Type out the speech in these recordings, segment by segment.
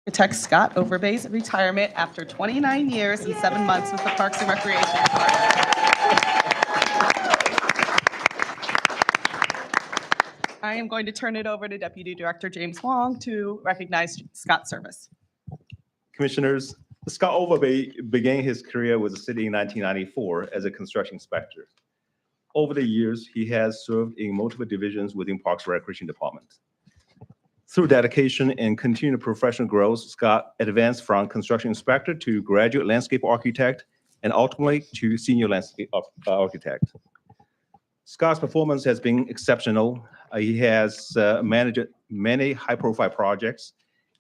Architect Scott Overbay's retirement after 29 years and 7 months with the Parks and Recreation Department. I am going to turn it over to Deputy Director James Wong to recognize Scott's service. Commissioners, Scott Overbay began his career with the city in 1994 as a construction inspector. Over the years, he has served in multiple divisions within Parks and Recreation Department. Through dedication and continued professional growth, Scott advanced from construction inspector to graduate landscape architect and ultimately to senior landscape architect. Scott's performance has been exceptional. He has managed many high-profile projects,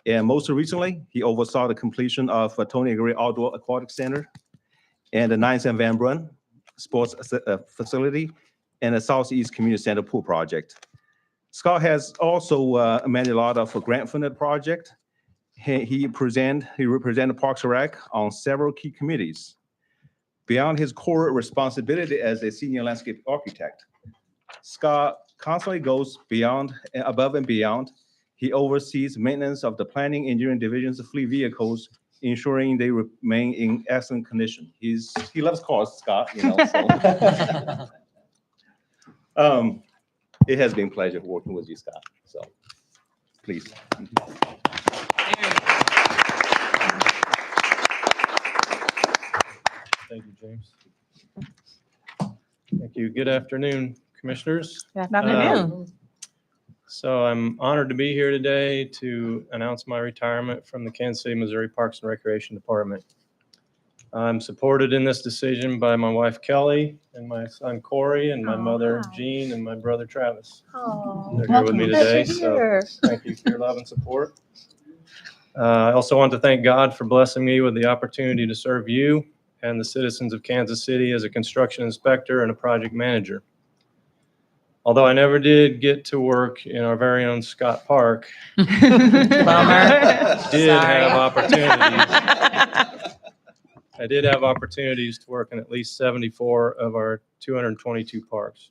and most recently, he oversaw the completion of Tony Greer Outdoor Aquatic Center and the 9th and Van Brunt Sports Facility and the Southeast Community Center Pool Project. Scott has also managed a lot of grant-funded projects. He represented Parks and Rec on several key committees. Beyond his core responsibility as a senior landscape architect, Scott constantly goes above and beyond. He oversees maintenance of the planning engineering division's fleet vehicles, ensuring they remain in excellent condition. He loves cars, Scott, so. It has been a pleasure working with you, Scott. So, please. Thank you, James. Thank you. Good afternoon, Commissioners. Good afternoon. So I'm honored to be here today to announce my retirement from the Kansas City, Missouri Parks and Recreation Department. I'm supported in this decision by my wife, Kelly, and my son, Corey, and my mother, Jean, and my brother, Travis. They're here with me today, so thank you for your love and support. I also want to thank God for blessing me with the opportunity to serve you and the citizens of Kansas City as a construction inspector and a project manager. Although I never did get to work in our very own Scott Park, I did have opportunities to work in at least 74 of our 222 parks.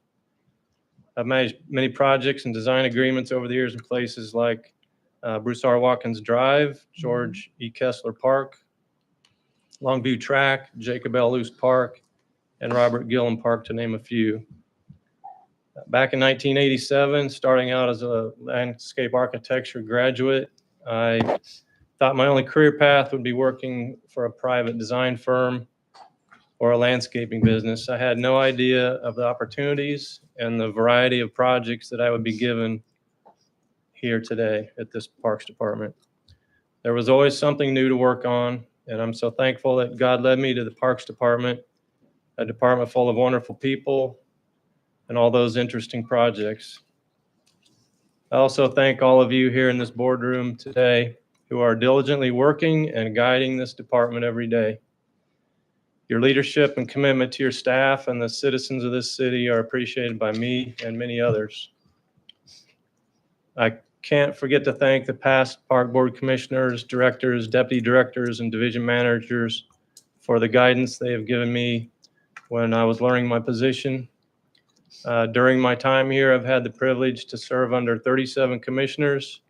I've managed many projects and design agreements over the years in places like Bruce R. Watkins Drive, George E. Kessler Park, Longview Track, Jacob L. Luce Park, and Robert Gilliam Park, to name a few. Back in 1987, starting out as a landscape architecture graduate, I thought my only career path would be working for a private design firm or a landscaping business. I had no idea of the opportunities and the variety of projects that I would be given here today at this Parks Department. There was always something new to work on, and I'm so thankful that God led me to the Parks Department, a department full of wonderful people and all those interesting projects. I also thank all of you here in this boardroom today who are diligently working and guiding this department every day. Your leadership and commitment to your staff and the citizens of this city are appreciated by me and many others. I can't forget to thank the past Park Board commissioners, directors, deputy directors, and division managers for the guidance they have given me when I was learning my position. During my time here, I've had the privilege to serve under 37 commissioners,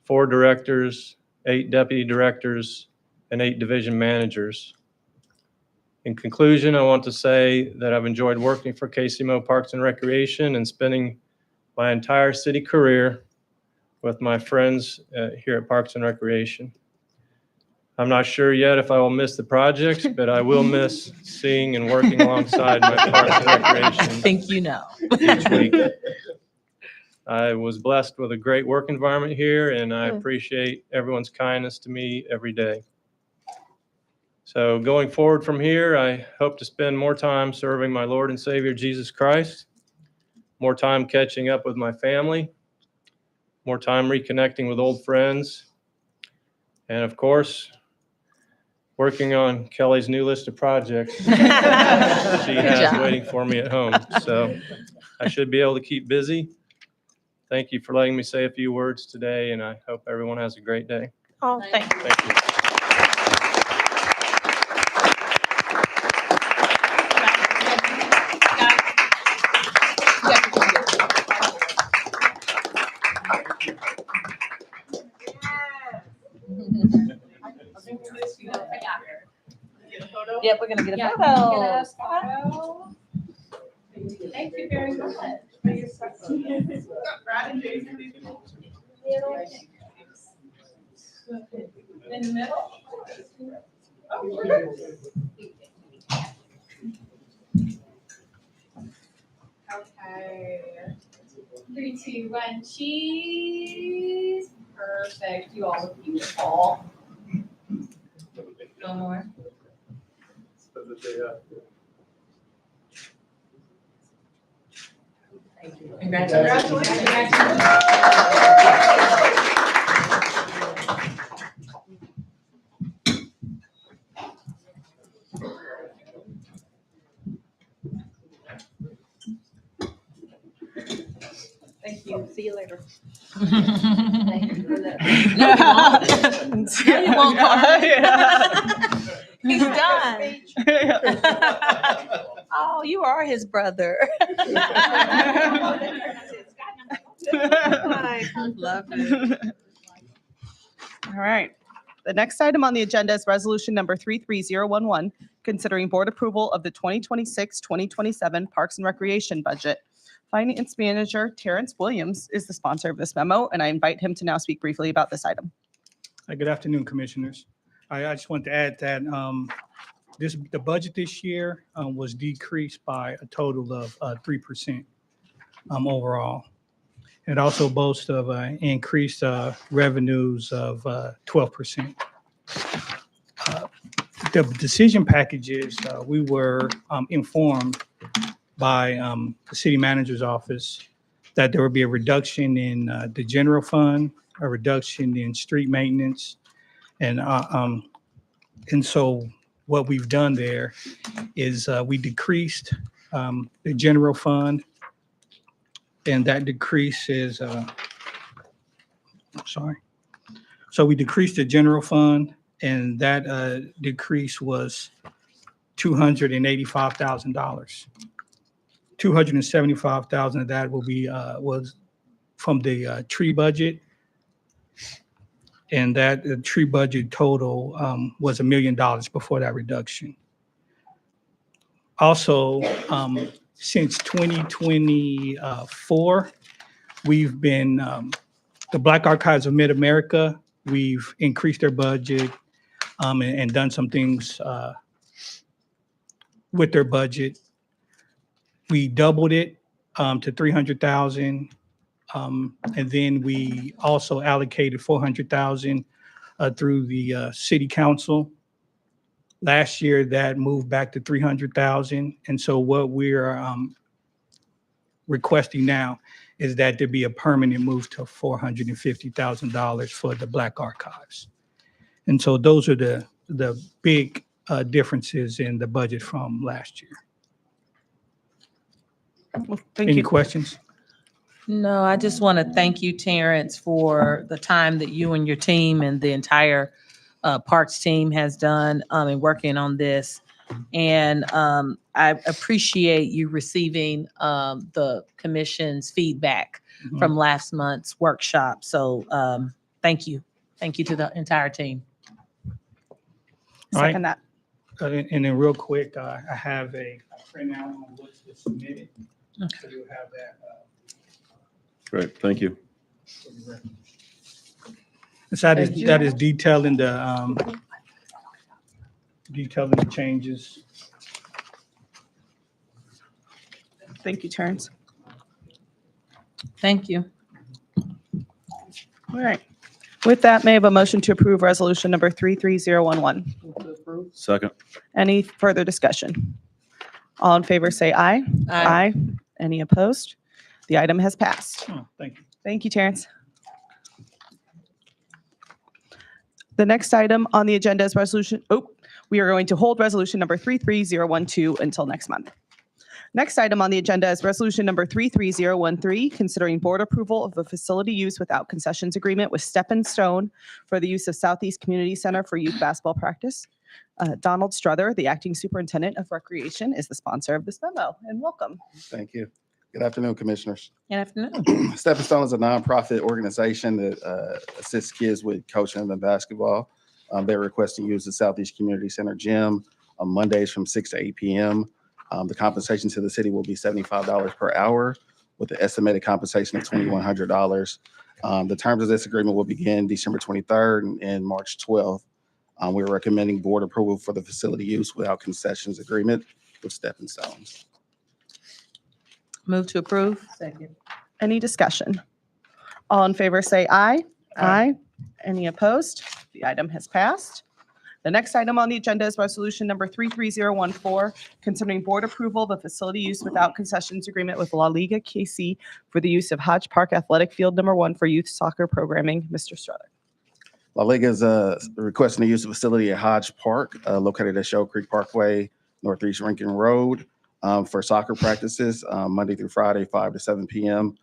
4 directors, 8 deputy directors, and 8 division managers. In conclusion, I want to say that I've enjoyed working for KCMO Parks and Recreation and spending my entire city career with my friends here at Parks and Recreation. I'm not sure yet if I will miss the projects, but I will miss seeing and working alongside my Parks and Recreation. I think you know. Each week. I was blessed with a great work environment here, and I appreciate everyone's kindness to me every day. So going forward from here, I hope to spend more time serving my Lord and Savior, Jesus Christ, more time catching up with my family, more time reconnecting with old friends, and of course, working on Kelly's new list of projects she has waiting for me at home. So I should be able to keep busy. Thank you for letting me say a few words today, and I hope everyone has a great day. Oh, thank you. Thank you. Yep, we're gonna get a Yeah, photo. get a photo. Thank you very much. In the middle? Okay. 3, 2, 1, cheese. Perfect. You all look beautiful. One more. Thank you. See you later. No, you won't, Carmen. He's done. Oh, you are his brother. Love it. All right. The next item on the agenda is resolution number 33011, considering board approval of the 2026-2027 Parks and Recreation budget. Finance Manager Terrence Williams is the sponsor of this memo, and I invite him to now speak briefly about this item. Good afternoon, Commissioners. I just want to add that the budget this year was decreased by a total of 3% overall. It also boasts of increased revenues of 12%. The decision packages, we were informed by the city manager's office that there would be a reduction in the general fund, a reduction in street maintenance. And so what we've done there is we decreased the general fund, and that decrease is, sorry. So we decreased the general fund, and that decrease was $285,000. $275,000 of that will be was from the tree budget, and that tree budget total was $1 million before that reduction. Also, since 2024, we've been the Black Archives of Mid-America. We've increased their budget and done some things with their budget. We doubled it to $300,000. And then we also allocated $400,000 through the city council. Last year, that moved back to $300,000. And so what we're requesting now is that there be a permanent move to $450,000 for the Black Archives. And so those are the big differences in the budget from last year. Well, thank Any you. questions? No, I just want to thank you, Terrence, for the time that you and your team and the entire Parks team has done in working on this. And I appreciate you receiving the commission's feedback from last month's workshop. So thank you. Thank you to the entire team. All right. Second that. And then real quick, I have a printout on what's submitted. So you'll have that. Great, thank you. So that is detailing the changes. Thank you, Terrence. Thank you. All right. With that, may I have a motion to approve resolution number 33011? Second. Any further discussion? All in favor, say aye. Aye. Any opposed? The item has passed. Oh, thank you. Thank you, Terrence. The next item on the agenda is we are going to hold resolution number 33012 until next month. Next item on the agenda is resolution number 33013, considering board approval of a facility use without concessions agreement with Step and Stone for the use of Southeast Community Center for youth basketball practice. Donald Struther, the acting superintendent of recreation, is the sponsor of this memo, and welcome. Thank you. Good afternoon, Commissioners. Good afternoon. Stepping Stone is a nonprofit organization that assists kids with coaching and basketball. They're requesting to use the Southeast Community Center gym on Mondays from 6 to 8 p.m. The compensation to the city will be $75 per hour with the estimated compensation of $2,100. The terms of this agreement will begin December 23rd and March 12th. We're recommending board approval for the facility use without concessions agreement with Stepping Stones. Move to approve. Second. Any discussion? All in favor, say aye. Aye. Any opposed? The item has passed. The next item on the agenda is resolution number 33014, concerning board approval of a facility use without concessions agreement with La Liga KC for the use of Hodge Park Athletic Field number 1 for youth soccer programming. Mr. Strutter. La Liga is requesting the use of facility at Hodge Park, located at Shoal Creek Parkway, Northeast Rankin Road, for soccer practices, Monday through Friday, 5 to 7 p.m.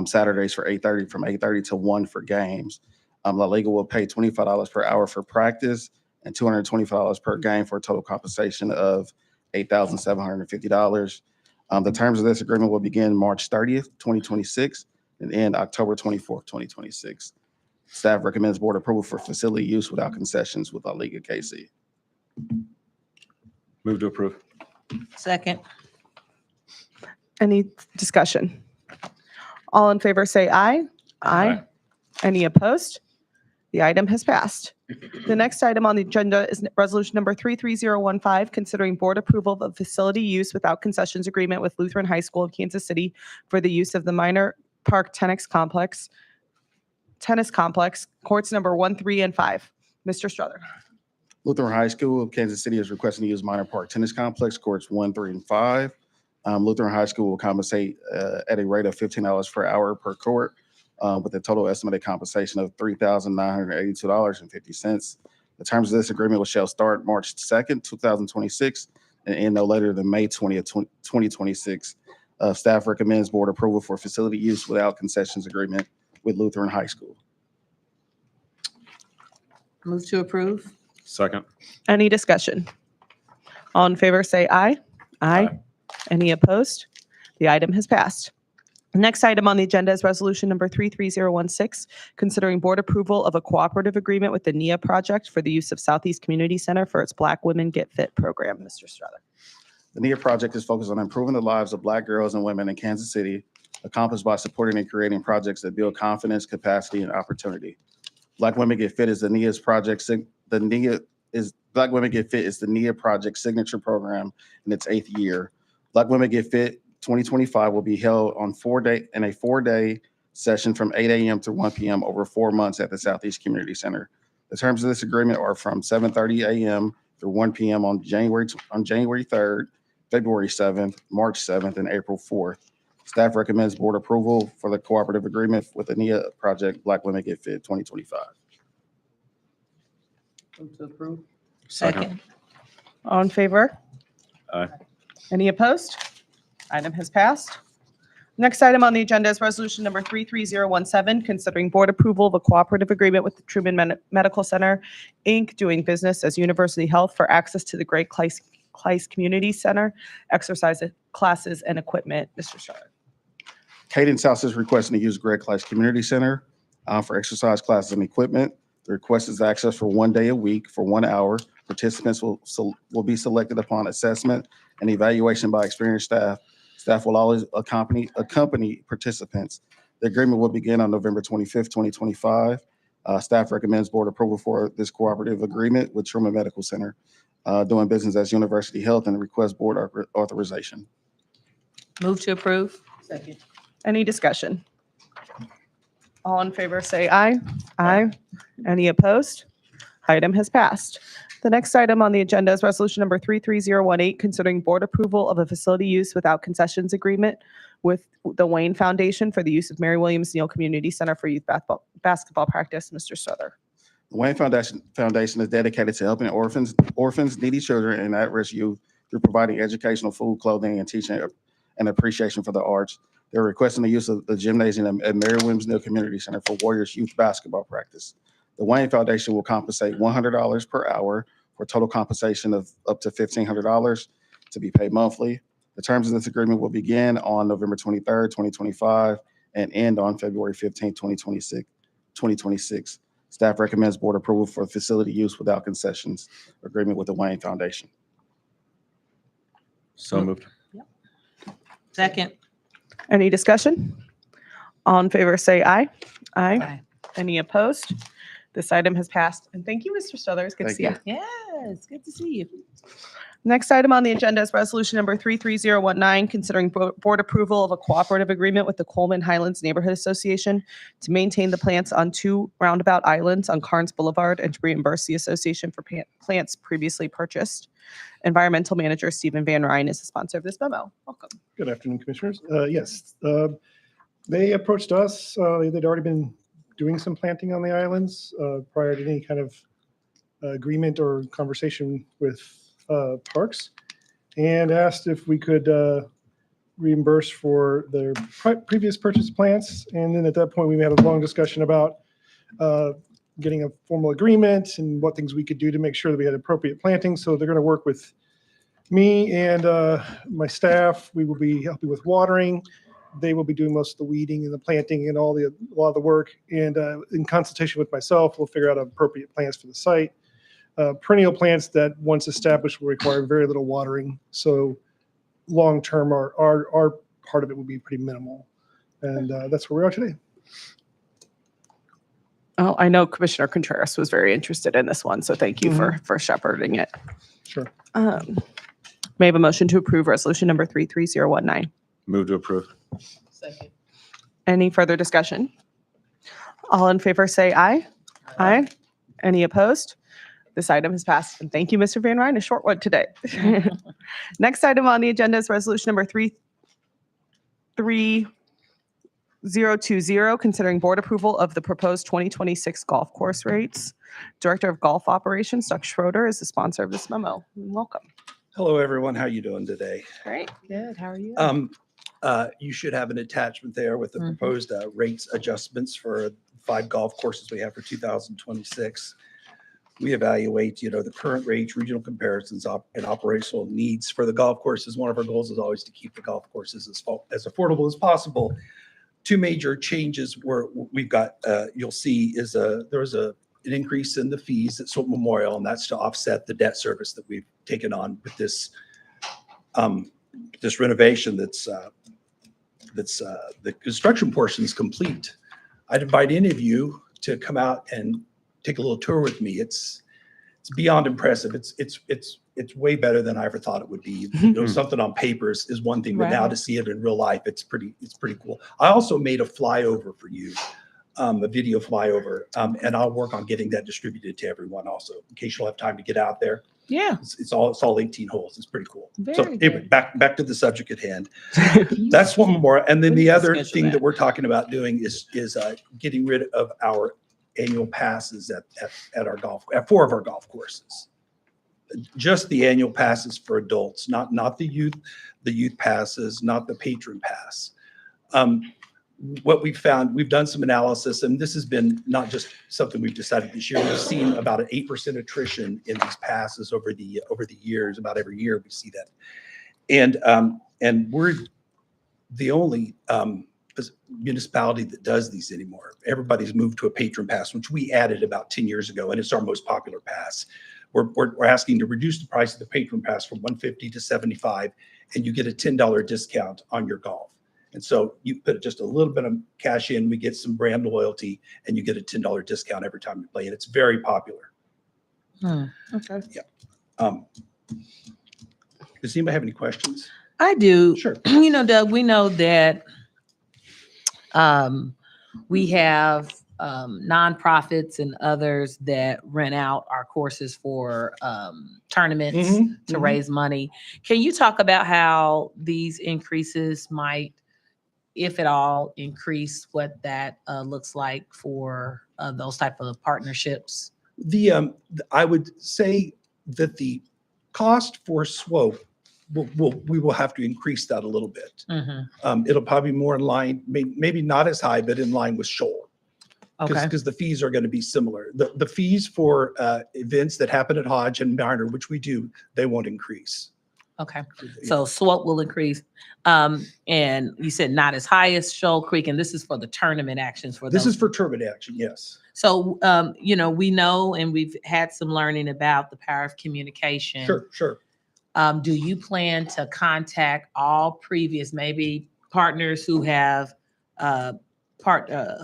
Saturdays from 8:30 to 1 for games. La Liga will pay $25 per hour for practice and $225 per game for a total compensation of $8,750. The terms of this agreement will begin March 30th, 2026 and end October 24th, 2026. Staff recommends board approval for facility use without concessions with La Liga KC. Move to approve. Second. Any discussion? All in favor, say aye. Aye. Any opposed? The item has passed. The next item on the agenda is resolution number 33015, considering board approval of facility use without concessions agreement with Lutheran High School of Kansas City for the use of the Minor Park Tennis Complex, courts number 1, 3, and 5. Mr. Struther. Lutheran High School of Kansas City is requesting to use Minor Park Tennis Complex, courts 1, 3, and 5. Lutheran High School will compensate at a rate of $15 per hour per court, with a total estimated compensation of $3,982.50. The terms of this agreement shall start March 2nd, 2026, and end no later than May 20th, 2026. Staff recommends board approval for facility use without concessions agreement with Lutheran High School. Move to approve. Second. Any discussion? All in favor, say aye. Aye. Any opposed? The item has passed. Next item on the agenda is resolution number 33016, considering board approval of a cooperative agreement with the NIA project for the use of Southeast Community Center for its Black Women Get Fit program. Mr. Struther. The NIA project is focused on improving the lives of Black girls and women in Kansas City, accomplished by supporting and creating projects that build confidence, capacity, and opportunity. Black Women Get Fit is the NIA's project. Black Women Get Fit is the NIA project signature program in its 8th year. Black Women Get Fit 2025 will be held on a 4-day session from 8 a.m. to 1 p.m. over 4 months at the Southeast Community Center. The terms of this agreement are from 7:30 a.m. through 1 p.m. on January 3rd, February 7th, March 7th, and April 4th. Staff recommends board approval for the cooperative agreement with the NIA project Black Women Get Fit 2025. Move to approve. Second. Second. All in favor? Aye. Any opposed? Item has passed. Next item on the agenda is resolution number 33017, considering board approval of a cooperative agreement with the Truman Medical Center, Inc., doing business as University Health for access to the Great Clice Community Center, exercise classes, and equipment. Mr. Strutter. Cadence House is requesting to use Greg Clice Community Center for exercise classes and equipment. The request is access for 1 day a week for 1 hour. Participants will be selected upon assessment and evaluation by experienced staff. Staff will always accompany participants. The agreement will begin on November 25th, 2025. Staff recommends board approval for this cooperative agreement with Truman Medical Center, doing business as University Health, and request board authorization. Move to approve. Second. Any discussion? All in favor, say aye. Aye. Any opposed? Item has passed. The next item on the agenda is resolution number 33018, considering board approval of a facility use without concessions agreement with the Wayne Foundation for the use of Mary Williams Neal Community Center for youth basketball practice. Mr. Struther. The Wayne Foundation is dedicated to helping orphans, needy children, and at-risk youth through providing educational, food, clothing, and teaching and appreciation for the arts. They're requesting the use of the gymnasium at Mary Williams Neal Community Center for Warriors youth basketball practice. The Wayne Foundation will compensate $100 per hour for total compensation of up to $1,500 to be paid monthly. The terms of this agreement will begin on November 23rd, 2025, and end on February 15th, 2026. Staff recommends board approval for facility use without concessions agreement with the Wayne Foundation. So moved. Second. Any discussion? All in favor, say aye. Aye. Aye. Any opposed? This item has passed. And thank you, Mr. Struthers. Good to Thank see you. you. Yes, good to see you. Next item on the agenda is resolution number 33019, considering board approval of a cooperative agreement with the Coleman Highlands Neighborhood Association to maintain the plants on 2 roundabout islands on Carnes Boulevard and to reimburse the association for plants previously purchased. Environmental Manager Stephen Van Ryn is the sponsor of this memo. Welcome. Good afternoon, Commissioners. Yes, they approached us. They'd already been doing some planting on the islands prior to any kind of agreement or conversation with Parks, and asked if we could reimburse for their previous purchased plants. And then at that point, we had a long discussion about getting a formal agreement and what things we could do to make sure that we had appropriate planting. So they're going to work with me and my staff. We will be helping with watering. They will be doing most of the weeding and the planting and a lot of the work. And in consultation with myself, we'll figure out appropriate plants for the site. Perennial plants that once established will require very little watering. So long-term, our part of it will be pretty minimal. And that's where we are today. Oh, I know Commissioner Contreras was very interested in this one, so thank you for shepherding it. Sure. May I have a motion to approve resolution number 33019? Move to approve. Second. Any further discussion? All in favor, say aye. Aye. Any opposed? This item has passed. And thank you, Mr. Van Ryn, a short one today. Next item on the agenda is resolution number 33020, considering board approval of the proposed 2026 golf course rates. Director of Golf Operations, Doug Schroeder, is the sponsor of this memo. Welcome. Hello, everyone. How you doing today? Great. Good. How are you? You should have an attachment there with the proposed rates adjustments for 5 golf courses we have for 2026. We evaluate, the current rates, regional comparisons, and operational needs for the golf courses. One of our goals is always to keep the golf courses as affordable as possible. 2 major changes we've got, you'll see, is there was an increase in the fees at Swope Memorial, and that's to offset the debt service that we've taken on with this this renovation that's the construction portion is complete. I'd invite any of you to come out and take a little tour with me. It's beyond impressive. It's way better than I ever thought it would be. Something on paper is one thing, but now Right. to see it in real life, it's pretty cool. I also made a flyover for you, a video flyover, and I'll work on getting that distributed to everyone also, in case you'll have time to get out there. Yeah. It's all 18 holes. It's pretty cool. So Very anyway, good. back to the subject at hand. That's one more. And then We the can other schedule thing that. that we're talking about doing is getting rid of our annual passes at 4 of our golf courses. Just the annual passes for adults, not the youth passes, not the patron pass. What we've found, we've done some analysis, and this has been not just something we've decided this year. We've seen about an 8% attrition in these passes over the years. About every year we see that, and we're the only municipality that does these anymore. Everybody's moved to a patron pass, which we added about 10 years ago, and it's our most popular pass. We're asking to reduce the price of the patron pass from $150 to $75, and you get a $10 discount on your golf. And so you put just a little bit of cash in, we get some brand loyalty, and you get a $10 discount every time you play. And it's very popular. Okay. Does anybody have any questions? I do. Sure. Doug, we know that we have nonprofits and others that rent out our courses for tournaments to raise money. Can you talk about how these increases might, if at all, increase what that looks like for those type of partnerships? I would say that the cost for Swope, we will have to increase that a little bit. It'll probably be more in line, maybe not as high, but in line with Shoal. Okay. Because the fees are going to be similar. The fees for events that happen at Hodge and Marner, which we do, they won't increase. Okay, so SWOT will increase. And you said not as high as Shoal Creek, and this is for the tournament actions for This those. is for turbine action, yes. So, you know, we know and we've had some learning about the power of communication. Sure, sure. Do you plan to contact all previous, maybe partners who have,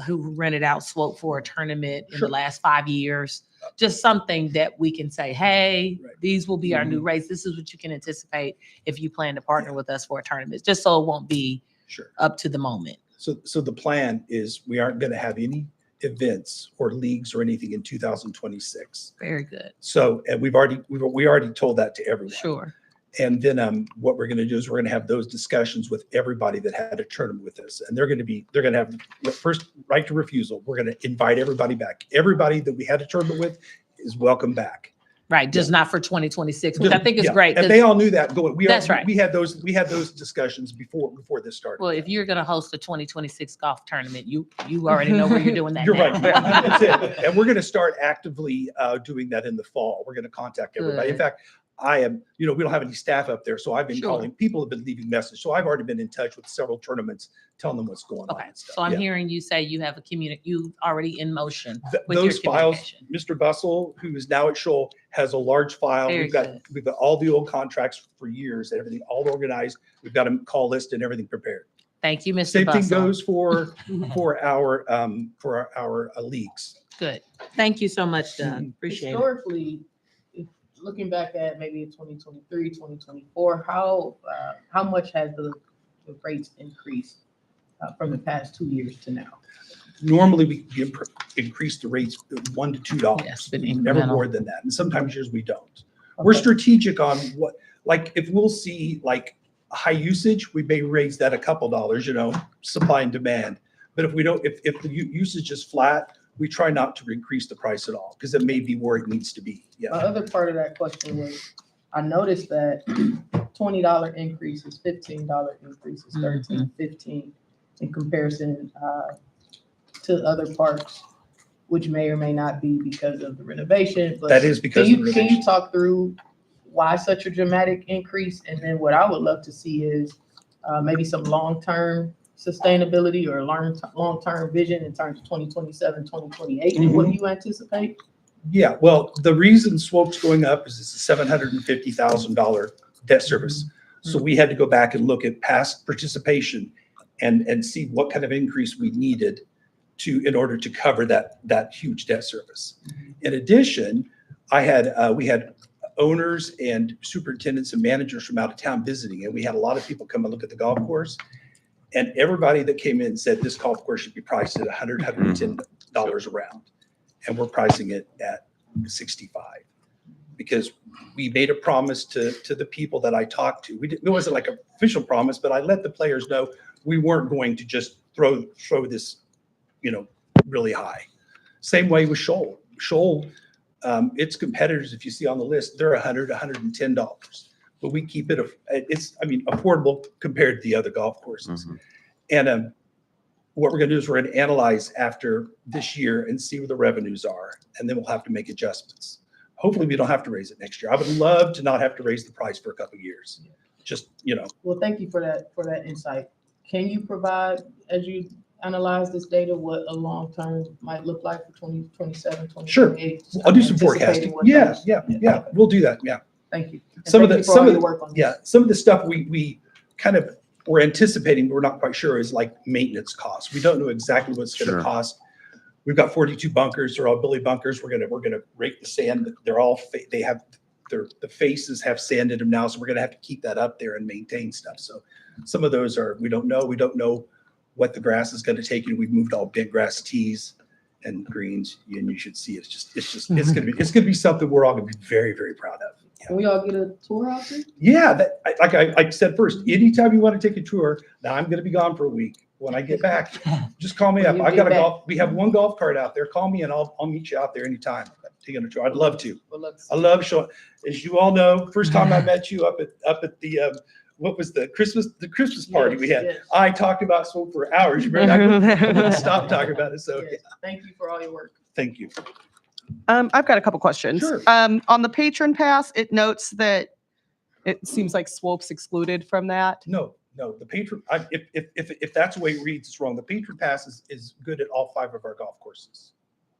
who rented out SWOT for a tournament in the Sure. last 5 years? Just something that we can say, hey, Right. these will be our new rates. This is what you can anticipate if you plan to partner with us for a tournament, just so it won't be Sure. up to the moment. So the plan is we aren't going to have any events or leagues or anything in 2026. Very good. So, and we already told that to everyone. Sure. And then what we're going to do is we're going to have those discussions with everybody that had a tournament with us. And they're going to have the first right to refusal. We're going to invite everybody back. Everybody that we had a tournament with is welcome back. Right, just not for 2026, which I think is Yeah, great. And 'cause- they all knew that going. That's right. We had those discussions before this started. Well, if you're gonna host a 2026 golf tournament, you already know where you're doing that You're now. right. That's it. And we're going to start actively doing that in the fall. We're going to contact everybody. In Good. fact, I am, we don't have any staff up there, so I've been Sure. calling. People have been leaving messages. So I've already been in touch with several tournaments, telling them what's going on Okay, and stuff. so I'm Yeah. hearing you say you have you already in motion Th- with your Those files, communication. Mr. Bustle, who is now at Shoal, has a large file. Very We've got good. all the old contracts for years and everything, all organized. We've got a call list and everything prepared. Thank you, Mr. Same thing Bustle. goes for our leagues. Good. Thank you so much, Doug. Appreciate it. Historically, looking back at maybe 2023, 2024, how much has the rates increased from the past 2 years to now? Normally, we increase the rates $1 to $2. Yeah, it's been Never incremental. more than that. And sometimes years we don't. We're strategic on what, like, if we'll see like high usage, we may raise that a couple dollars, supply and demand. But if we don't, if the usage is flat, we try not to increase the price at all because it may be where it needs to be. My Yeah. other part of that question was, I noticed that $20 increases, $15 increases, 13, 15 in comparison to other parks, which may or may not be because of the renovation. But That is because of the Can you renovation. talk through why such a dramatic increase? And then what I would love to see is maybe some long-term sustainability or long-term vision in terms of 2027, 2028, and what do you anticipate? Yeah, well, the reason SWOP's going up is it's a $750,000 debt service. So we had to go back and look at past participation and see what kind of increase we needed in order to cover that huge debt service. In addition, we had owners and superintendents and managers from out of town visiting, and we had a lot of people come and look at the golf course. And everybody that came in said this golf course should be priced at $110 a round. And we're pricing it at 65 because we made a promise to the people that I talked to. It wasn't like an official promise, but I let the players know we weren't going to just throw this, really high. Same way with Shoal. Shoal, its competitors, if you see on the list, they're $110. But we keep it, affordable compared to the other golf courses. And what we're going to do is we're going to analyze after this year and see where the revenues are, and then we'll have to make adjustments. Hopefully, we don't have to raise it next year. I would love to not have to raise the price for a couple of years. Just, Well, thank you for that insight. Can you provide, as you analyze this data, what a long-term might look like for 2027, 2028? I'll do some Anticipating forecasting. what Yeah, those- yeah, we'll do that. Yeah. Thank you. And Some of thank the- you for some all of your the- work on this. Yeah, some of the stuff we kind of, we're anticipating, but we're not quite sure is like maintenance costs. We don't know exactly what it's going Sure. to cost. We've got 42 bunkers. They're all Billy bunkers. We're gonna rake the sand. They're all, they have, the faces have sand in them now. So we're gonna have to keep that up there and maintain stuff. So some of those we don't know. We don't know what the grass is gonna take. We've moved all bent grass tees and greens, and you should see it. It's gonna be something we're all gonna be very, very proud of. Can we all get a tour out there? Yeah, like I said first, anytime you want to take a tour, now I'm going to be gone for a week. When I get back, just call me When up. you I've get got back. we have one golf cart out there. Call me and I'll meet you out there anytime. Taking a tour. I'd love to. Well, let's- I love showing, as you all know, first time I met you up at the, what was the Christmas party we had. Yes, yes. I talked about SWOP for hours. You remember? I couldn't stop talking about it. So Yes. Thank you for all your work. thank you. I've got a couple questions. Sure. On the patron pass, it notes that It seems like Swope's excluded from that. No, the patron, if that's the way it reads, it's wrong. The patron pass is good at all 5 of our golf courses.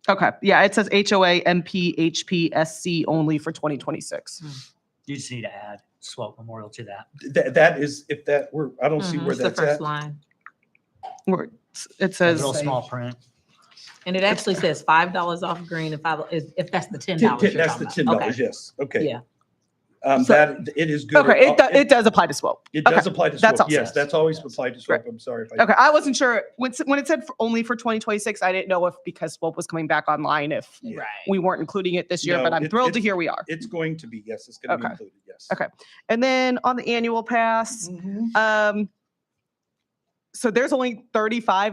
Okay, yeah, it says HOA, MP, HP, SC only for 2026. You just need to add Swope Memorial to that. That is, if that were, I don't see Mhm, where it's the that's first at. line. Where it A says, real small print. And it actually says $5 off green if that's the $10 you're That's the talking $10, about. Okay. yes, okay. Yeah. So- That, it is good. okay, at- it does apply to Swope. It does okay, apply to that's Swope, all. yes, that's always applied to Swope. Right. I'm sorry if I. Okay, I wasn't sure when it said only for 2026. I didn't know if because Swope was coming back online if Yeah. Right. we weren't including it this year. No, but I'm thrilled to it's- hear we are. It's going to be, yes, it's going to be Okay. included, yes. Okay. And then on the annual pass, so there's only 35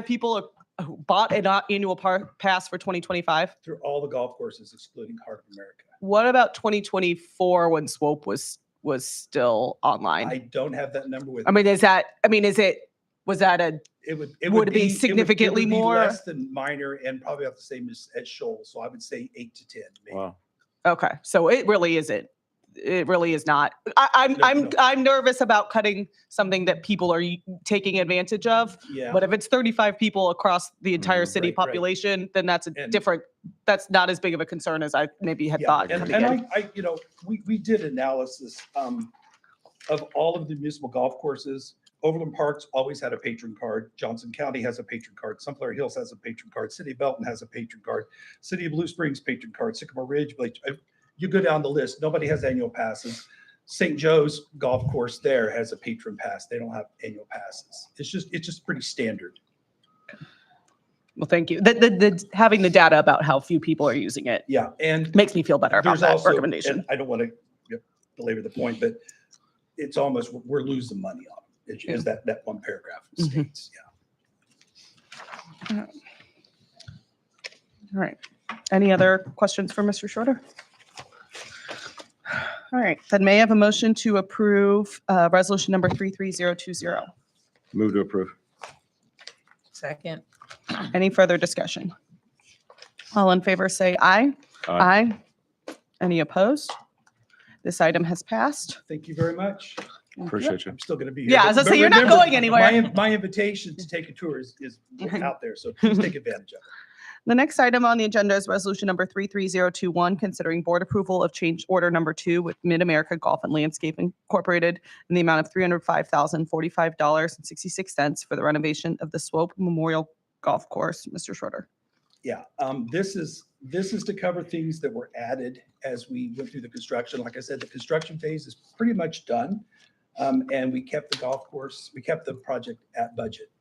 people who bought an annual pass for 2025. Through all the golf courses excluding Heart of America. What about 2024 when Swope was still online? I don't have that number with. I mean, was that a, It would would it be significantly more? Less than minor and probably about the same as Shoal. So I would say 8 to 10. Maybe. Wow. okay, so it really isn't. It really is not. I'm No. nervous about cutting something that people are taking advantage of. Yeah. But if it's 35 people across the entire city Right, right. population, then that's a And- different, that's not as big of a concern as I maybe had Yeah, thought. and coming in. I, we did analysis of all of the municipal golf courses. Overland Parks always had a patron card. Johnson County has a patron card. Sunflower Hills has a patron card. City of Belton has a patron card. City of Blue Springs patron card. Sycamore Ridge, you go down the list. Nobody has annual passes. St. Joe's Golf Course there has a patron pass. They don't have annual passes. It's just pretty standard. Well, thank you. The having the data about how few people are using it Yeah, and makes me feel better about there's that also, recommendation. and I don't want to belabor the point, but it's almost, we're losing money on it. Is that one paragraph states, yeah. All right. Any other questions for Mr. Schroeder? All right, then may I have a motion to approve resolution number 33020? Move to approve. Second. Any further discussion? All in favor say aye. Aye. Any opposed? This item has passed. Thank you very much. Appreciate you. I'm still going to be here. Yeah, as I But say, you're not remember, going anywhere. My invitation to take a tour is out there, so please take advantage of it. The next item on the agenda is resolution number 33021, considering board approval of change order number 2 with Mid-America Golf and Landscape Incorporated in the amount of $305,045.66 for the renovation of the Swope Memorial Golf Course. Mr. Schroeder. Yeah, this is to cover things that were added as we went through the construction. Like I said, the construction phase is pretty much done. And we kept the golf course, we kept the project at budget.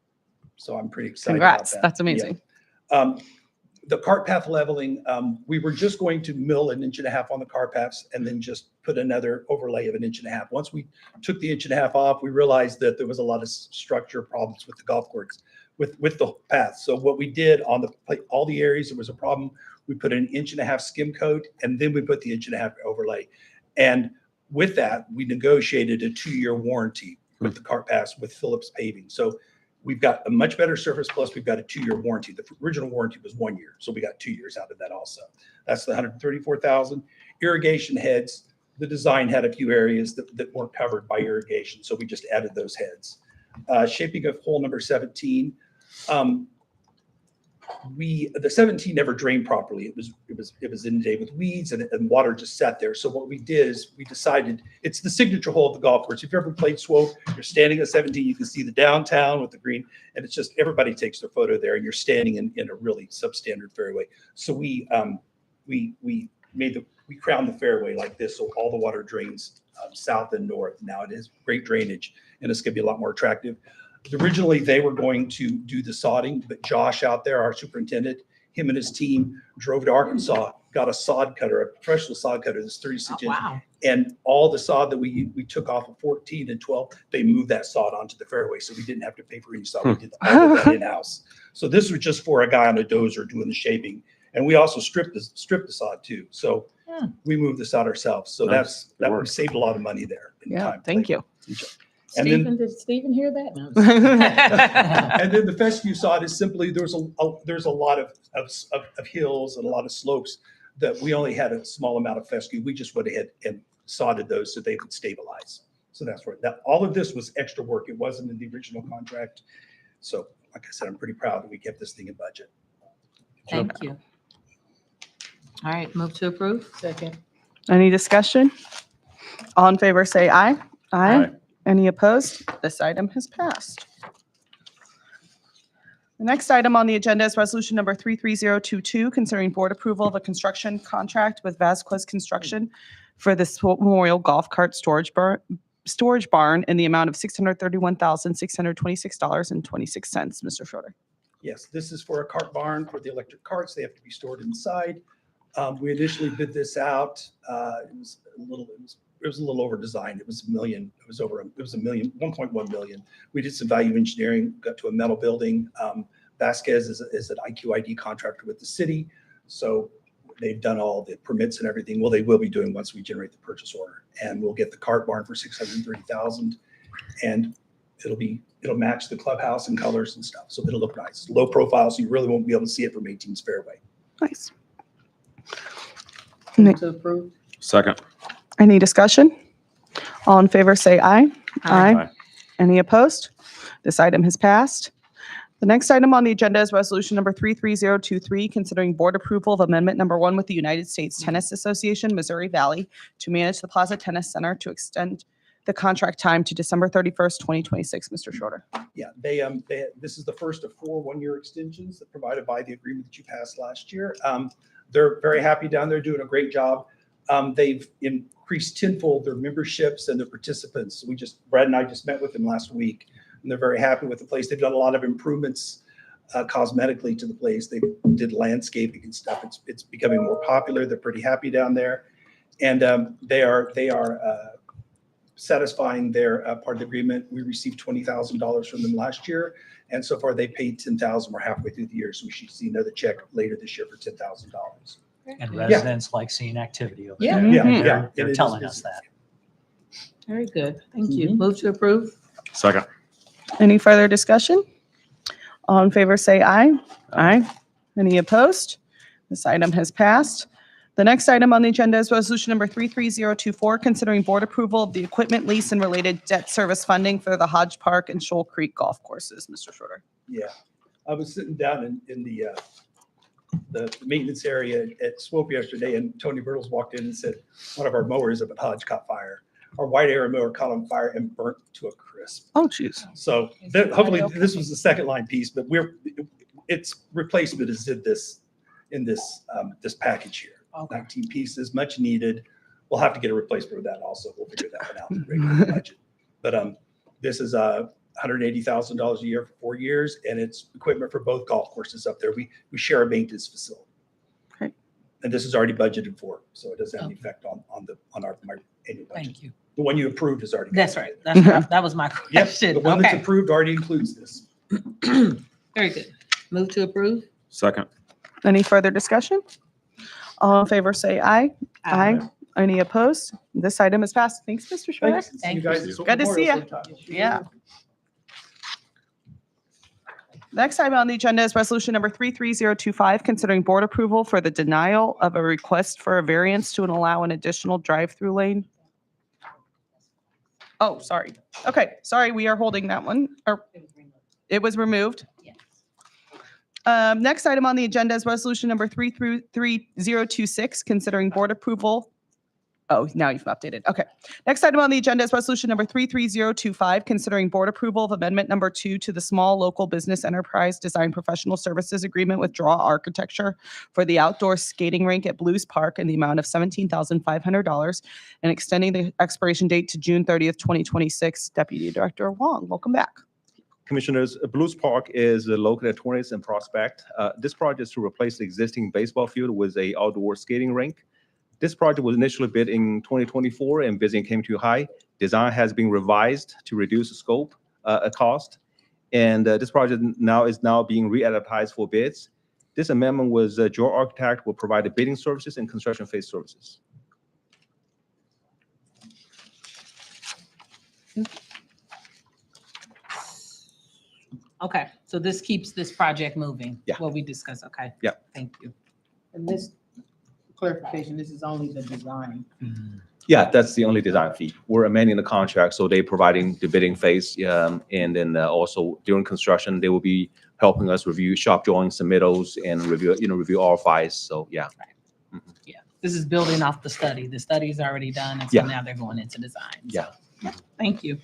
So I'm pretty excited about Congrats. that. That's amazing. Yeah. The cart path leveling, we were just going to mill 1.5 inches on the cart paths and then just put another overlay of 1.5 inches. Once we took the 1.5 inches off, we realized that there was a lot of structure problems with the golf course, with the path. So what we did on all the areas there was a problem, we put an 1.5 inch skim coat and then we put the 1.5 inch overlay. And with that, we negotiated a 2-year warranty with the cart paths with Phillips Paving. So we've got a much better surface, plus we've got a 2-year warranty. The original warranty was 1 year, so we got 2 years out of that also. That's the $134,000. Irrigation heads, the design had a few areas that weren't covered by irrigation, so we just added those heads. Shaping of hole number 17. The 17 never drained properly. It was inundated with weeds and water just sat there. So what we did is we decided it's the signature hole of the golf course. If you've ever played Swope, you're standing at 17, you can see the downtown with the green, and it's just everybody takes their photo there, and you're standing in a really substandard fairway. So we crowned the fairway like this, so all the water drains south and north. Now it is great drainage, and it's going to be a lot more attractive. Originally, they were going to do the sodding, but Josh out there, our superintendent, him and his team drove to Arkansas, got a sod cutter, a professional sod cutter that's 36 inches. Wow. And all the sod that we took off of 14 and 12, they moved that sod onto the fairway. So we didn't have to pay for any sod. We did all of that in-house. So this was just for a guy on a dozer doing the shaping. And we also stripped the sod too. So we moved the sod ourselves. So Nice. Good that work. we saved a lot of money there. in Yeah, time. thank you. And then- Stephen, did Stephen hear that? No. And then the fescue sod is simply there's a lot of hills and a lot of slopes we only had a small amount of fescue. We just went ahead and sodded those so they could stabilize. So that's where all of this was extra work. It wasn't in the original contract. So like I said, I'm pretty proud that we kept this thing in budget. Thank you. All right, move to approve. Second. Any discussion? All in favor, say aye. Aye. Any opposed? This item has passed. The next item on the agenda is resolution number 33022, considering board approval of a construction contract with Vasquez Construction for the Swope Memorial Golf Cart storage barn in the amount of $631,626.26. Mr. Schroeder. Yes, this is for a cart barn for the electric carts. They have to be stored inside. We initially bid this out. It was a little over designed. It was $1 million. It was $1 million, 1.1 million. We did some value engineering, got to a metal building. Vasquez is an IQID contractor with the city. So they've done all the permits and everything. Well, they will be doing once we generate the purchase order, and we'll get the cart barn for $630,000, and it'll match the clubhouse and colors and stuff. So it'll look nice. Low profile, so you really won't be able to see it from 18's fairway. Nice. Move to approve. Second. Any discussion? All in favor, say aye. Aye. Any opposed? This item has passed. The next item on the agenda is resolution number 33023, considering board approval of amendment number 1 with the United States Tennis Association, Missouri Valley, to manage the Plaza Tennis Center to extend the contract time to December 31st, 2026. Mr. Schroeder. Yeah, this is the first of 4 one-year extensions that provided by the agreement that you passed last year. They're very happy down there, doing a great job. They've increased tenfold their memberships and their participants. Brad and I just met with them last week, and they're very happy with the place. They've done a lot of improvements cosmetically to the place. They did landscaping and stuff. It's becoming more popular. They're pretty happy down there, and they are satisfying their part of the agreement. We received $20,000 from them last year, and so far they paid $10,000. We're halfway through the year, so we should see another check later this year for $10,000. And residents like seeing activity over Yeah. there. Yeah, They're- yeah. They're It is telling busy. us that. Very good. Thank you. Move to approve. Second. Any further discussion? All in favor, say aye. Aye. Any opposed? This item has passed. The next item on the agenda is resolution number 33024, considering board approval of the equipment lease and related debt service funding for the Hodge Park and Shoal Creek golf courses. Mr. Schroeder. Yeah, I was sitting down in the maintenance area at Swope yesterday, and Tony Bertles walked in and said, one of our mowers up at Hodge caught fire. Our white arrow mower caught on fire and burnt to a crisp. Oh, geez. So hopefully this was the second line piece, but its replacement is in this package here. Okay. 19 pieces, much needed. We'll have to get a replacement for that also. We'll figure that one out in the regular budget. But this is $180,000 a year for 4 years, and it's equipment for both golf courses up there. We share a maintenance facility. Great. And this is already budgeted for, so it doesn't have any effect on my annual budget. Thank you. The one you approved is already. That's right. That was my Yep, question. the one that's Okay. approved already includes this. Very good. Move to approve. Second. Any further discussion? All in favor, say aye. Aye. Any opposed? This item is passed. Thanks, Mr. Schroeder. Thanks. See Thank you you. guys. Good to see ya. Sometime. Yeah. Next item on the agenda is resolution number 33025, considering board approval for the denial of a request for a variance to allow an additional drive-through lane. Oh, sorry. Okay, sorry, we are holding that one. It was removed. Next item on the agenda is resolution number 33026, considering board approval. Oh, now you've updated. Okay. Next item on the agenda is resolution number 33025, considering board approval of amendment number 2 to the small local business enterprise design professional services agreement with Draw Architecture for the outdoor skating rink at Blues Park in the amount of $17,500 and extending the expiration date to June 30th, 2026. Deputy Director Wong, welcome back. Commissioners, Blues Park is located at 20th and Prospect. This project is to replace the existing baseball field with a outdoor skating rink. This project was initially bid in 2024 and bidding came too high. Design has been revised to reduce the scope, cost, and this project is now being re-advertised for bids. This amendment was Draw Architect will provide the bidding services and construction phase services. Okay, so this keeps this project moving. Yeah. What we discussed. Okay. Yeah. Thank you. And this clarification, this is only the design. Yeah, that's the only design fee. We're amending the contract, so they providing the bidding phase, and then also during construction, they will be helping us review shop drawings, submittals, and review RFIs. So yeah. This is building off the study. The study's already done, and so Yeah. now they're going into design. Yeah. Thank you.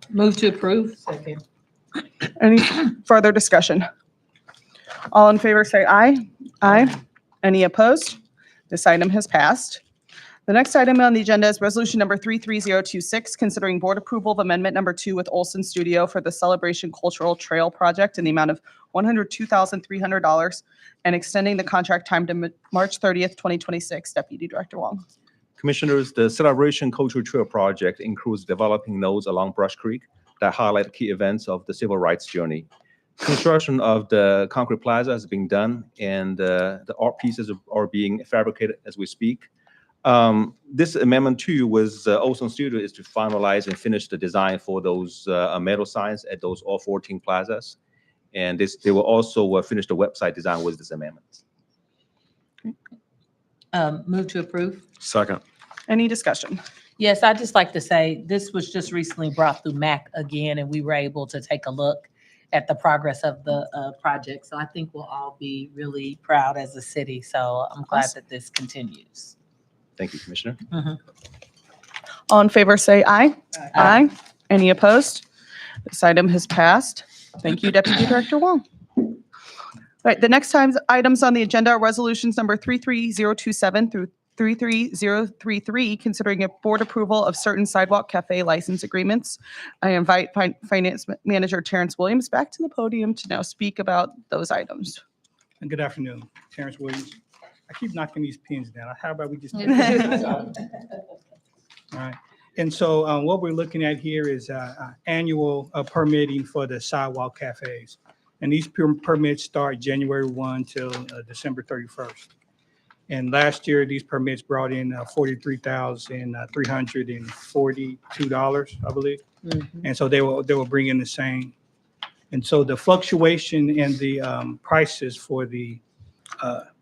Move to approve. Second. Any further discussion? All in favor, say aye. Aye. Any opposed? This item has passed. The next item on the agenda is resolution number 33026, considering board approval of amendment number 2 with Olson Studio for the Celebration Cultural Trail Project in the amount of $102,300 and extending the contract time to March 30th, 2026. Deputy Director Wong. Commissioners, the Celebration Cultural Trail Project includes developing nodes along Brush Creek that highlight key events of the civil rights journey. Construction of the concrete plaza has been done, and the art pieces are being fabricated as we speak. This amendment 2 was Olson Studio is to finalize and finish the design for those metal signs at those all 14 plazas. And they will also finish the website design with this amendment. Move to approve. Second. Any discussion? Yes, I'd just like to say, this was just recently brought through MAC again, and we were able to take a look at the progress of the project. So I think we'll all be really proud as a city. So I'm glad that this continues. Thank you, Commissioner. All in favor, say aye. Aye. Aye. Any opposed? This item has passed. Thank you, Deputy Director Wong. All right, the next items on the agenda are resolutions number 33027 through 33033, considering a board approval of certain sidewalk cafe license agreements. I invite Finance Manager Terrence Williams back to the podium to now speak about those items. And good afternoon, Terrence Williams. I keep knocking these pins down. How about we just? All right. And so what we're looking at here is annual permitting for the sidewalk cafes. And these permits start January 1 till December 31st. And last year, these permits brought in $43,342, I believe. And so they will bring in the same. And so the fluctuation in the prices for the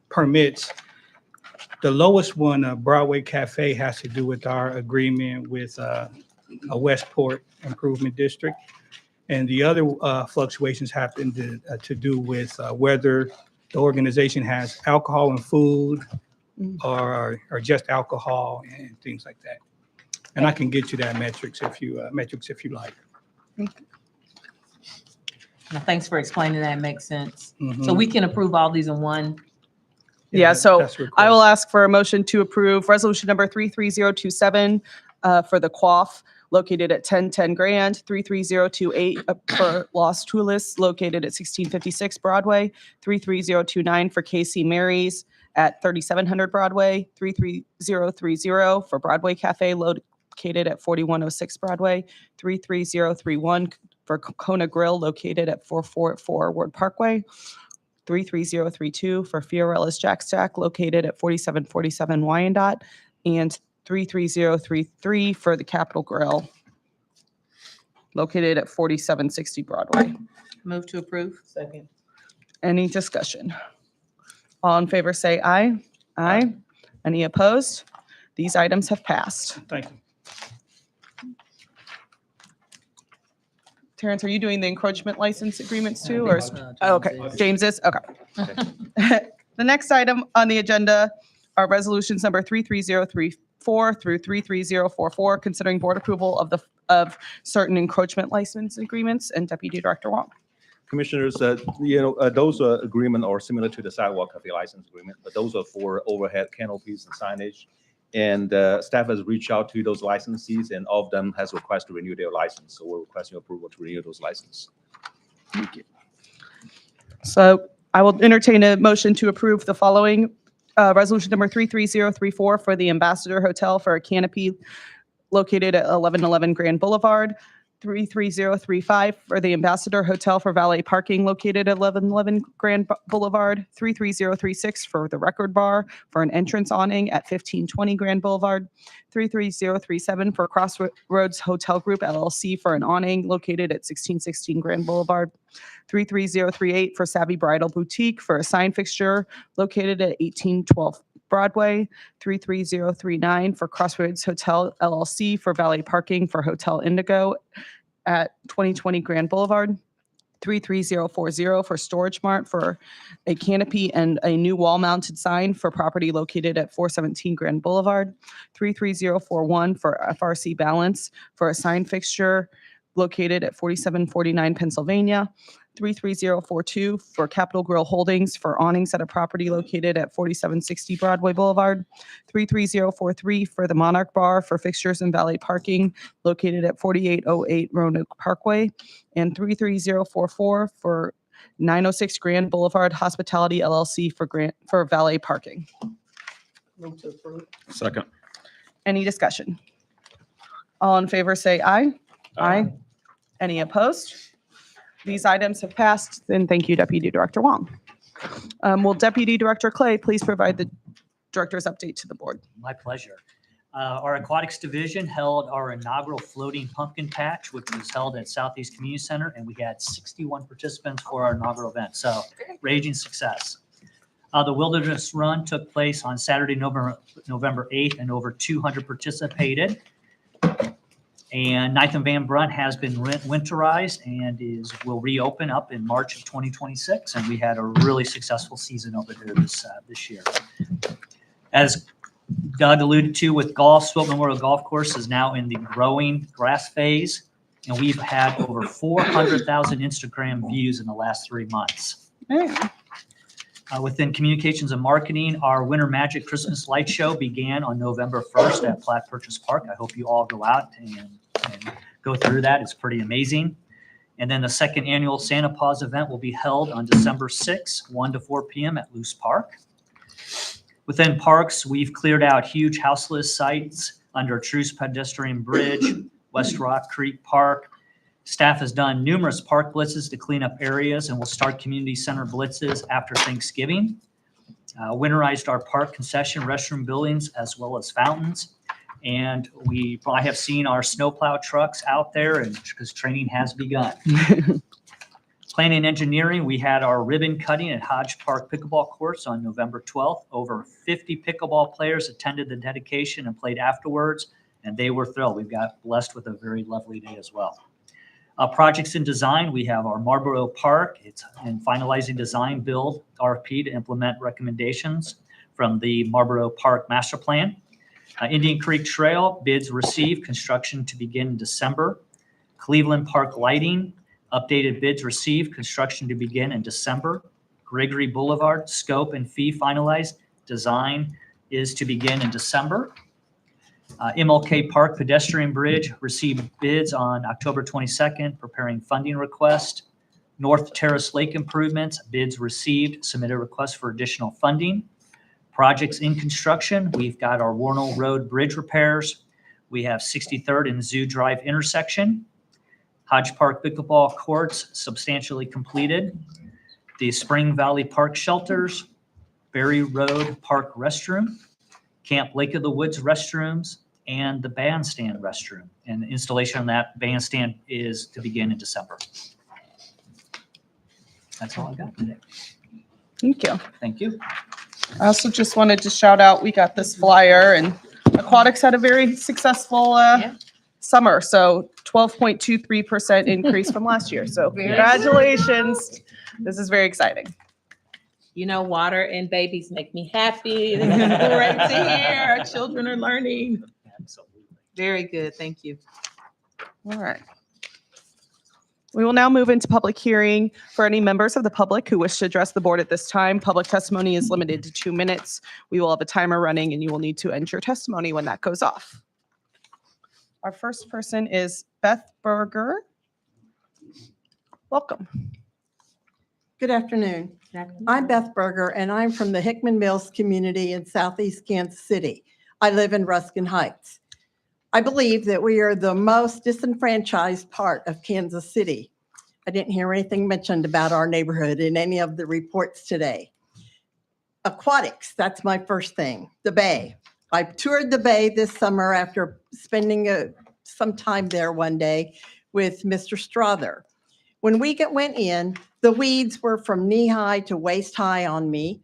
permits, the lowest one, Broadway Cafe, has to do with our agreement with a Westport Improvement District. And the other fluctuations happen to do with whether the organization has alcohol and food or just alcohol and things like that. And I can get you that metrics if you like. Well, thanks for explaining that. Makes sense. So Mhm. we can approve all these in one. Yeah, so that's required. I will ask for a motion to approve resolution number 33027 for the Quaff located at 1010 Grand, 33028 for Los Tulis located at 1656 Broadway, 33029 for KC Mary's at 3700 Broadway, 33030 for Broadway Cafe located at 4106 Broadway, 33031 for Kona Grill located at 444 Ward Parkway, 33032 for Fiorella's Jack Stack located at 4747 Wyandotte, and 33033 for the Capitol Grill located at 4760 Broadway. Move to approve. Second. Any discussion? All in favor say aye. Aye. Any opposed? These items have passed. Thank you. Terrence, are you doing the encroachment license agreements too, or? Oh, okay, James is, okay. The next item on the agenda are resolutions number 33034 through 33044, considering board approval of certain encroachment license agreements, and Deputy Director Wong. Commissioners, those agreements are similar to the sidewalk cafe license agreement, but those are for overhead canopies and signage. And staff has reached out to those licensees, and all of them has requested to renew their license. So we're requesting approval to renew those licenses. Thank you. So I will entertain a motion to approve the following resolution number 33034 for the Ambassador Hotel for a canopy located at 1111 Grand Boulevard, 33035 for the Ambassador Hotel for valet parking located at 1111 Grand Boulevard, 33036 for the Record Bar for an entrance awning at 1520 Grand Boulevard, 33037 for Crossroads Hotel Group LLC for an awning located at 1616 Grand Boulevard, 33038 for Savvy Bridal Boutique for a sign fixture located at 1812 Broadway, 33039 for Crossroads Hotel LLC for valet parking for Hotel Indigo at 2020 Grand Boulevard, 33040 for Storage Mart for a canopy and a new wall-mounted sign for property located at 417 Grand Boulevard, 33041 for FRC Balance for a sign fixture located at 4749 Pennsylvania, 33042 for Capital Grill Holdings for awnings at a property located at 4760 Broadway Boulevard, 33043 for the Monarch Bar for fixtures and valet parking located at 4808 Roanoke Parkway, and 33044 for 906 Grand Boulevard Hospitality LLC for valet parking. Move to approve. Second. Any discussion? All in favor say aye. Aye. Any opposed? These items have passed, and thank you, Deputy Director Wong. Will Deputy Director Clay please provide the director's update to the board? My pleasure. Our aquatics division held our inaugural floating pumpkin patch, which was held at Southeast Community Center, and we had 61 participants for our inaugural event. So raging success. The Wilderness Run took place on Saturday, November 8th, and over 200 participated. And Ninth and Van Brunt has been winterized and will reopen up in March of 2026. And we had a really successful season over there this year. As Doug alluded to with golf, Swope Memorial Golf Course is now in the growing grass phase. And we've had over 400,000 Instagram views in the last 3 months. Within communications and marketing, our Winter Magic Christmas Light Show began on November 1st at Plaque Purchase Park. I hope you all go out and go through that. It's pretty amazing. And then the second annual Santa Paws event will be held on December 6th, 1 to 4 p.m. at Loose Park. Within parks, we've cleared out huge houseless sites under Truce Pedestrian Bridge, West Rock Creek Park. Staff has done numerous park blitzes to clean up areas and will start community center blitzes after Thanksgiving. Winterized our park concession restroom buildings as well as fountains. And I have seen our snowplow trucks out there and because training has begun. Planning and engineering, we had our ribbon cutting at Hodge Park Pickleball Courts on November 12th. Over 50 pickleball players attended the dedication and played afterwards, and they were thrilled. We've got blessed with a very lovely day as well. Projects in design, we have our Marlboro Park. It's in finalizing design build RFP to implement recommendations from the Marlboro Park Master Plan. Indian Creek Trail, bids received, construction to begin in December. Cleveland Park Lighting, updated bids received, construction to begin in December. Gregory Boulevard, scope and fee finalized, design is to begin in December. MLK Park Pedestrian Bridge received bids on October 22nd, preparing funding request. North Terrace Lake improvements, bids received, submitted request for additional funding. Projects in construction, we've got our Warnell Road Bridge repairs. We have 63rd and Zoo Drive intersection. Hodge Park Pickleball Courts substantially completed. The Spring Valley Park shelters, Berry Road Park restroom, Camp Lake of the Woods restrooms, and the bandstand restroom. And the installation on that bandstand is to begin in December. That's all I got today. Thank you. Thank you. I also just wanted to shout out, we got this flyer, and aquatics had a very successful summer. So 12.23% increase from last year. So congratulations. This is very exciting. You know, water and babies make me happy. This is great to hear. Our children are learning. Absolutely. Very good. Thank you. All right. We will now move into public hearing. For any members of the public who wish to address the board at this time, public testimony is limited to 2 minutes. We will have a timer running and you will need to end your testimony when that goes off. Our first person is Beth Berger. Welcome. Good afternoon. I'm Beth Berger, and I'm from the Hickman Mills community in southeast Kansas City. I live in Ruskin Heights. I believe that we are the most disenfranchised part of Kansas City. I didn't hear anything mentioned about our neighborhood in any of the reports today. Aquatics, that's my first thing. The Bay. I toured the Bay this summer after spending some time there one day with Mr. Strother. When we went in, the weeds were from knee high to waist high on me.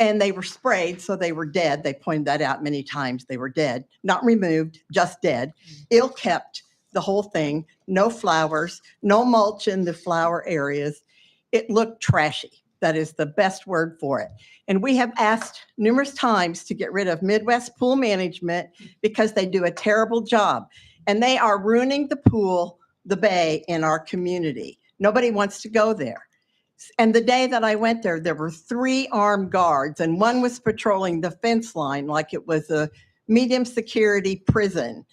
and they were sprayed, so they were dead. They pointed that out many times. They were dead, not removed, just dead, ill kept, the whole thing, no flowers, no mulch in the flower areas. It looked trashy. That is the best word for it. And we have asked numerous times to get rid of Midwest Pool Management because they do a terrible job. And they are ruining the pool, the bay in our community. Nobody wants to go there. And the day that I went there, there were 3 armed guards, and one was patrolling the fence line like it was a medium security prison,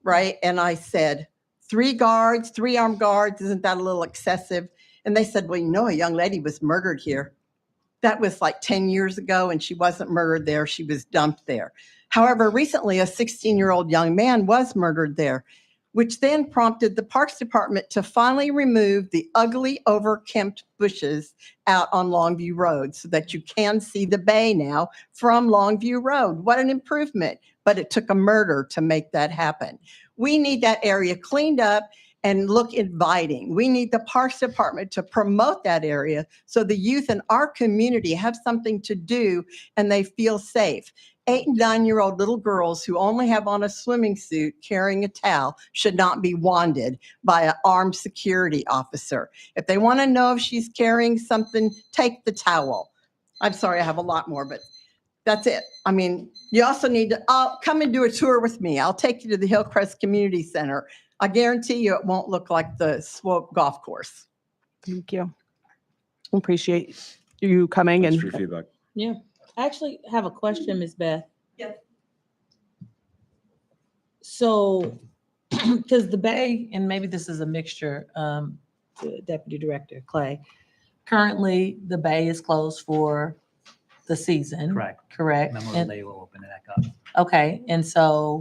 right? And I said, 3 guards, 3 armed guards, isn't that a little excessive? And they said, well, you know, a young lady was murdered here. That was like 10 years ago, and she wasn't murdered there. She was dumped there. However, recently, a 16-year-old young man was murdered there, which then prompted the Parks Department to finally remove the ugly, overkempt bushes out on Longview Road so that you can see the bay now from Longview Road. What an improvement. But it took a murder to make that happen. We need that area cleaned up and look inviting. We need the Parks Department to promote that area so the youth in our community have something to do and they feel safe. 8 and 9-year-old little girls who only have on a swimming suit carrying a towel should not be wanded by an armed security officer. If they want to know if she's carrying something, take the towel. I'm sorry, I have a lot more, but that's it. I mean, you also need to come and do a tour with me. I'll take you to the Hillcrest Community Center. I guarantee you it won't look like the Swope Golf Course. Thank you. Appreciate you coming Thanks and for your feedback. Yeah. I actually have a question, Ms. Beth. Yes. So, because the Bay, and maybe this is a mixture, to Deputy Director Clay, currently the Bay is closed for the season. Correct. Correct. Memorial And- Day will open it back up. Okay, and so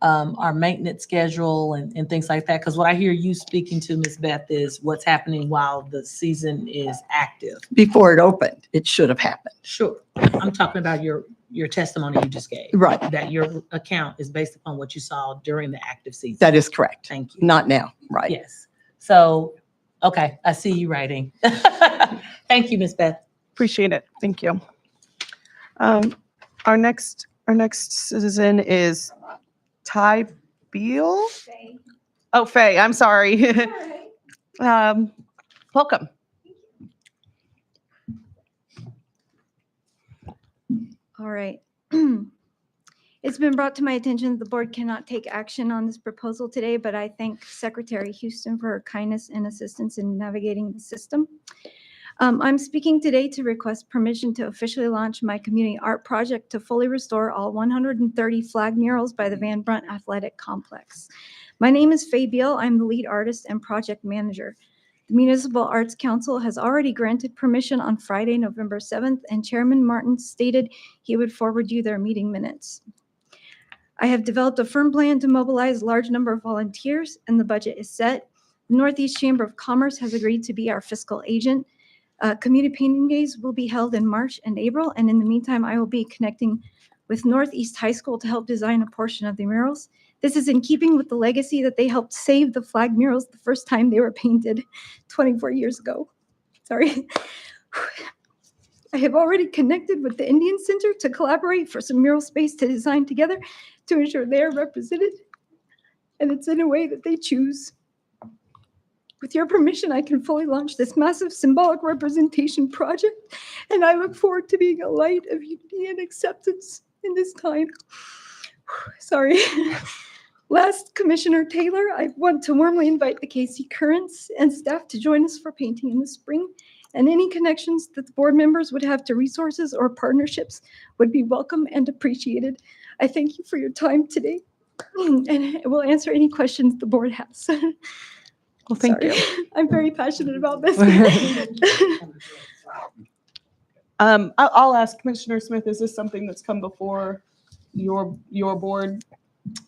our maintenance schedule and things like that, because what I hear you speaking to, Ms. Beth, is what's happening while the season is active. Before it opened, it should have happened. Sure. I'm talking about your testimony you just gave. Right. That your account is based upon what you saw during the active season. That is correct. Thank you. Not now, right? Yes. So, okay, I see you writing. Thank you, Ms. Beth. appreciate it. Thank you. Our next citizen is Ty Beal. Oh, Faye, I'm sorry. Welcome. All right. It's been brought to my attention that the board cannot take action on this proposal today, but I thank Secretary Houston for her kindness and assistance in navigating the system. I'm speaking today to request permission to officially launch my community art project to fully restore all 130 flag murals by the Van Brunt Athletic Complex. My name is Faye Beal. I'm the lead artist and project manager. The Municipal Arts Council has already granted permission on Friday, November 7th, and Chairman Martin stated he would forward you their meeting minutes. I have developed a firm plan to mobilize a large number of volunteers, and the budget is set. The Northeast Chamber of Commerce has agreed to be our fiscal agent. Community Painting Days will be held in March and April, and in the meantime, I will be connecting with Northeast High School to help design a portion of the murals. This is in keeping with the legacy that they helped save the flag murals the first time they were painted 24 years ago. Sorry. I have already connected with the Indian Center to collaborate for some mural space to design together to ensure they are represented, and it's in a way that they choose. With your permission, I can fully launch this massive symbolic representation project, and I look forward to being a light of unity and acceptance in this time. Sorry. Last, Commissioner Taylor, I want to warmly invite the KC Currents and staff to join us for painting in the spring, and any connections that the board members would have to resources or partnerships would be welcome and appreciated. I thank you for your time today, and I will answer any questions the board has. Well, thank Sorry. you. I'm very passionate about this. I'll ask Commissioner Smith, is this something that's come before your board?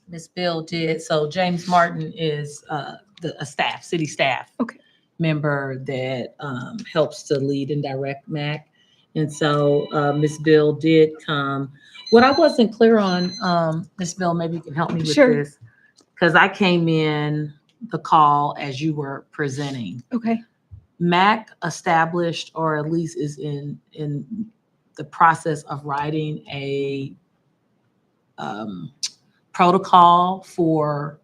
Ms. Bill did. So James Martin is a city staff Okay. member that helps to lead and direct MAC. And so Ms. Bill did come. What I wasn't clear on, Ms. Bill, maybe you can help me with Sure. this, because I came in the call as you were presenting. Okay. MAC established, or at least is in the process of writing a protocol for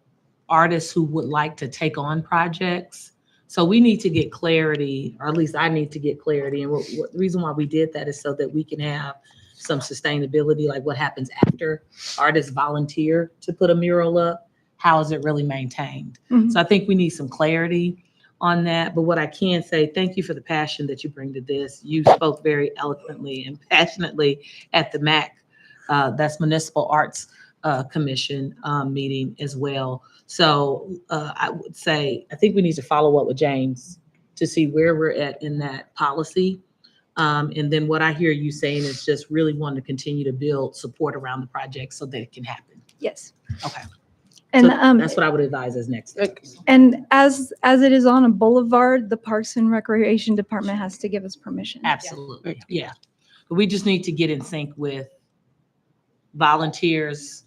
artists who would like to take on projects. So we need to get clarity, or at least I need to get clarity. And the reason why we did that is so that we can have some sustainability, like what happens after artists volunteer to put a mural up. How is it really maintained? Mhm. So I think we need some clarity on that. But what I can say, thank you for the passion that you bring to this. You spoke very eloquently and passionately at the MAC, that's Municipal Arts Commission meeting as well. So I would say, I think we need to follow up with James to see where we're at in that policy. And then what I hear you saying is just really wanting to continue to build support around the project so that it can happen. Yes. Okay. And So that's what I would advise as next steps. and as it is on a boulevard, the Parks and Recreation Department has to give us permission. Absolutely, yeah. But we just need to get in sync with volunteers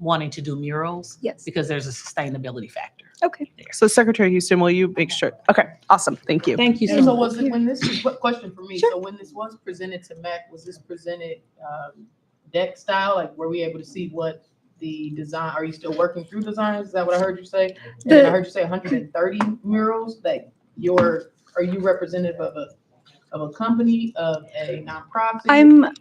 wanting to do murals. Yes. Because there's a sustainability factor. Okay. So Secretary Houston, will you make sure? Okay, awesome. Thank you. Thank you so And so much. was it, when this, question for me, so when this was presented to MAC, was this presented deck style? Like, were we able to see what the design, are you still working through designs? Is that what I heard you say? And then I heard you say 130 murals that are you representative of a company, of a nonprofit?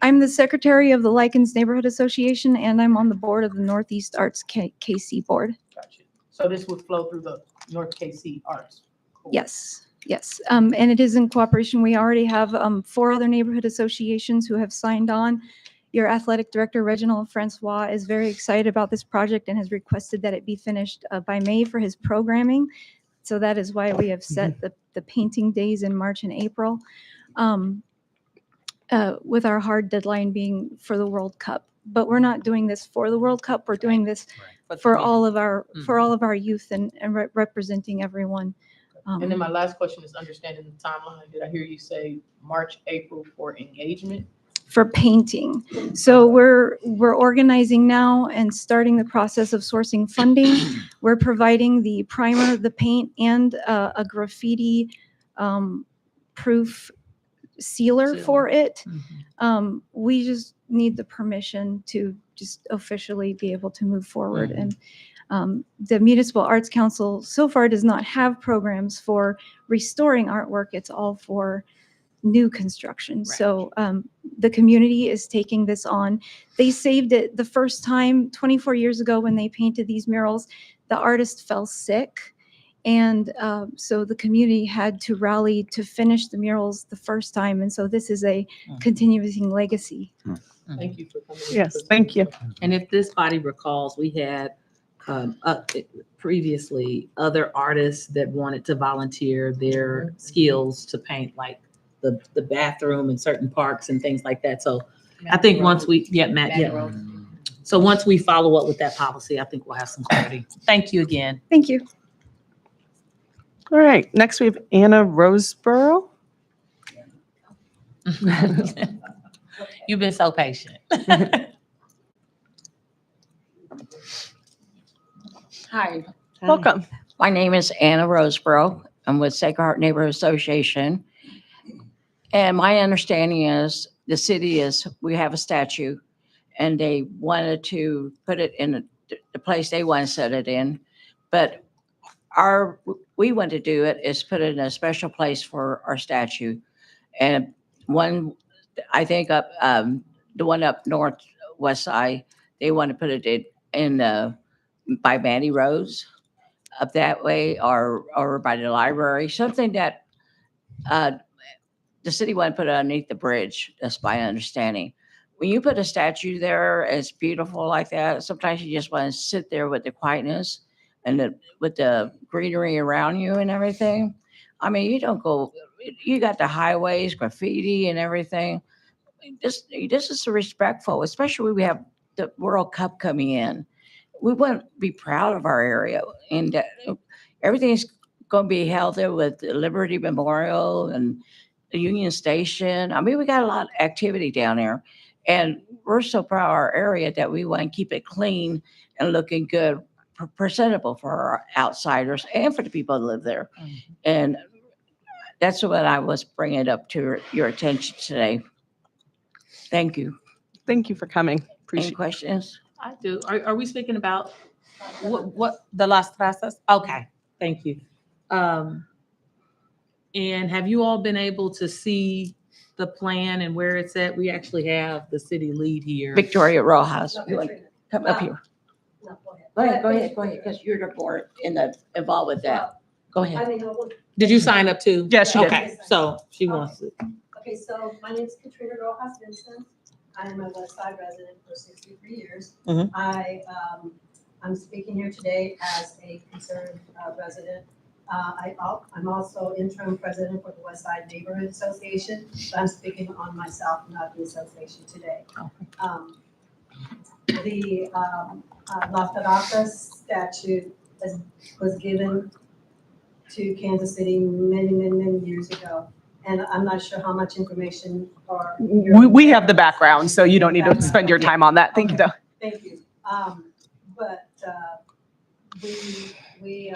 I'm the secretary of the Lycans Neighborhood Association, and I'm on the board of the Northeast Arts KC board. Gotcha. So this would flow through the North KC Arts? Cool. Yes, yes. And it is in cooperation. We already have 4 other neighborhood associations who have signed on. Your athletic director, Reginald Francois, is very excited about this project and has requested that it be finished by May for his programming. So that is why we have set the painting days in March and April, with our hard deadline being for the World Cup. But we're not doing this for the World Cup. We're doing this for all of our youth and representing everyone. And then my last question is understanding the timeline. Did I hear you say March, April for engagement? For painting. So we're organizing now and starting the process of sourcing funding. We're providing the primer, the paint, and a graffiti proof sealer for it. We just need the permission to just officially be able to move forward. And the Municipal Arts Council so far does not have programs for restoring artwork. It's all for new construction. So the community is taking this on. They saved it the first time 24 years ago when they painted these murals. The artist fell sick. And so the community had to rally to finish the murals the first time. And so this is a continuing legacy. Thank you for coming. Yes, thank you. And if this body recalls, we had previously other artists that wanted to volunteer their skills to paint like the bathroom in certain parks and things like that. So I think once we, Matt. So once we follow up with that policy, I think we'll have some clarity. Thank you again. Thank you. All right, next we have Anna Roseborough. You've been so patient. Hi, Welcome. my name is Anna Roseborough. I'm with Sacred Heart Neighborhood Association. And my understanding is we have a statue and they wanted to put it in the place they want to set it in. But we want to do it is put it in a special place for our statue. And I think up, the one up northwest side, they want to put it in by Manny Rose up that way, or by the library, something that the city want to put it underneath the bridge. That's my understanding. When you put a statue there, it's beautiful like that. Sometimes you just want to sit there with the quietness and with the greenery around you and everything. I mean, you got the highways, graffiti and everything. This is respectful, especially when we have the World Cup coming in. We want to be proud of our area, and everything's going to be held there with the Liberty Memorial and the Union Station. I mean, we got a lot of activity down there, and we're so proud of our area that we want to keep it clean and looking good, presentable for our outsiders and for the people that live there. And that's what I was bringing up to your attention today. Thank you. Thank you for coming. Any Appreciate it. questions? I do. Are we speaking about what the Las Trazas? Okay, thank you. And have you all been able to see the plan and where it's at? We actually have the city lead here. Victoria Rojas, you want to come up No. here? No, go ahead. Go ahead, because you're the board involved with that. Go I ahead. mean, I want. Did you sign up too? Yes, she did. Okay, so she wants to. Okay, so my name is Katrina Rojas Vincent. I am a West Side resident for 63 years. Mhm. I'm speaking here today as a concerned resident. I'm also interim president for the West Side Neighborhood Association, but I'm speaking on myself, not the association today. The Las Trazas statute was given to Kansas City many years ago. And I'm not sure how much information or. We have the background, so you don't need to spend your time on that. Thank you, though. Thank you. But we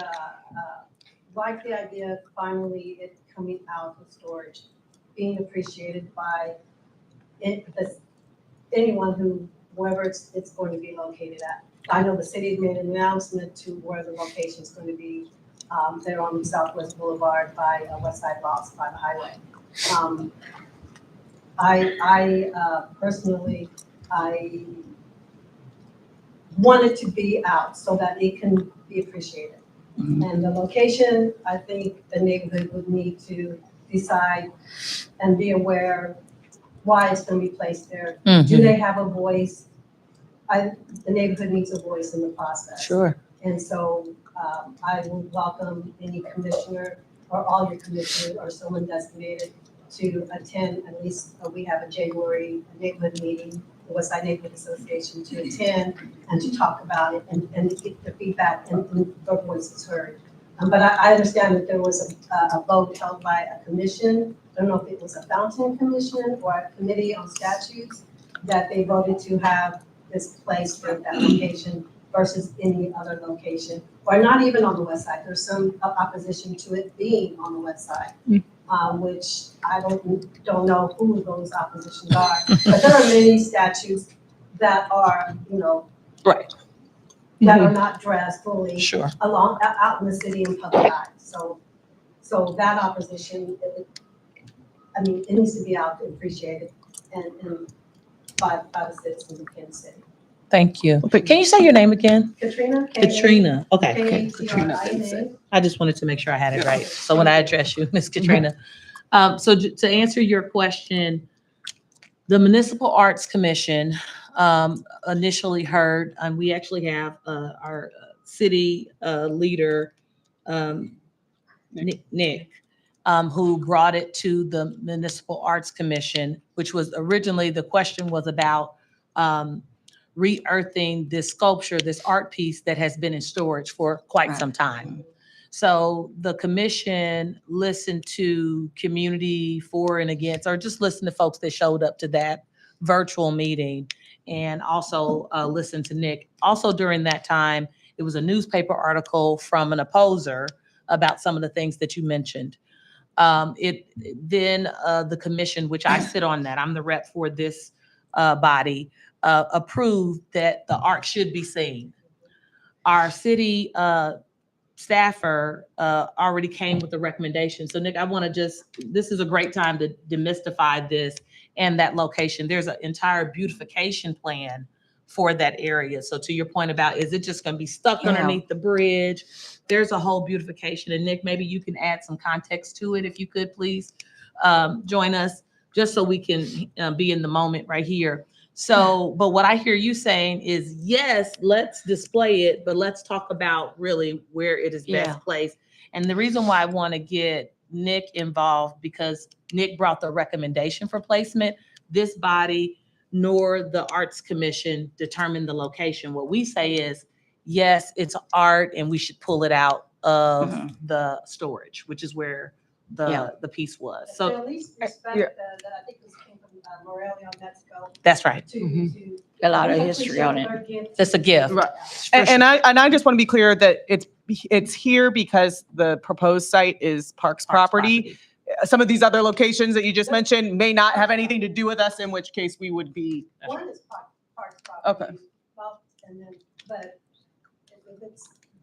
like the idea of finally it coming out of storage, being appreciated by anyone wherever it's going to be located at. I know the city has made an announcement to where the location is going to be. They're on Southwest Boulevard by West Side Lots by the highway. I personally, I want it to be out so that it can be appreciated. And the location, I think the neighborhood would need to decide and be aware why it's going to be placed there. Do they have a voice? The neighborhood needs a voice in the process. Sure. And so I would welcome any commissioner or all your commissioners or someone designated to attend. At least we have a January neighborhood meeting, the West Side Neighborhood Association, to attend and to talk about it and get the feedback and their voices heard. But I understand that there was a vote held by a commission. I don't know if it was a Fountain Commission or a committee on statutes that they voted to have this placed at that location versus any other location, or not even on the west side. There's some opposition to it being on the west side, which I don't know who those oppositions are. But there are many statutes that are, Right. that are not dressed fully Sure. out in the city in public eye. So that opposition, it needs to be out and appreciated and by the citizens of Kansas City. Thank you. Can you say your name again? Katrina. Katrina. Okay. Katrina. I just wanted to make sure I had it right. So when I address you, Ms. Katrina. So to answer your question, the Municipal Arts Commission initially heard, and we actually have our city leader, Nick, who brought it to the Municipal Arts Commission, which was originally, the question was about re-earthing this sculpture, this art piece that has been in storage for quite some time. So the commission listened to community for and against, or just listened to folks that showed up to that virtual meeting, and also listened to Nick. Also during that time, it was a newspaper article from an opposer about some of the things that you mentioned. Then the commission, which I sit on that, I'm the rep for this body, approved that the art should be seen. Our city staffer already came with a recommendation. So Nick, I want to this is a great time to demystify this and that location. There's an entire beautification plan for that area. So to your point about, is it just going to be stuck underneath the bridge? There's a whole beautification. And Nick, maybe you can add some context to it if you could, please join us, just so we can be in the moment right here. So, but what I hear you saying is, yes, let's display it, but let's talk about really where it is best placed. And the reason why I want to get Nick involved, because Nick brought the recommendation for placement. This body nor the Arts Commission determined the location. What we say is, yes, it's art and we should pull it out of the storage, which is where the piece was. So at least respect that I think this came from Morelia, Mexico. that's right. A lot of history on it. It's a gift. Right. And I just want to be clear that it's here because the proposed site is Parks property. some of these other locations that you just mentioned may not have anything to do with us, in which case we would be. One is Parks Okay. Properties. Well, and then, but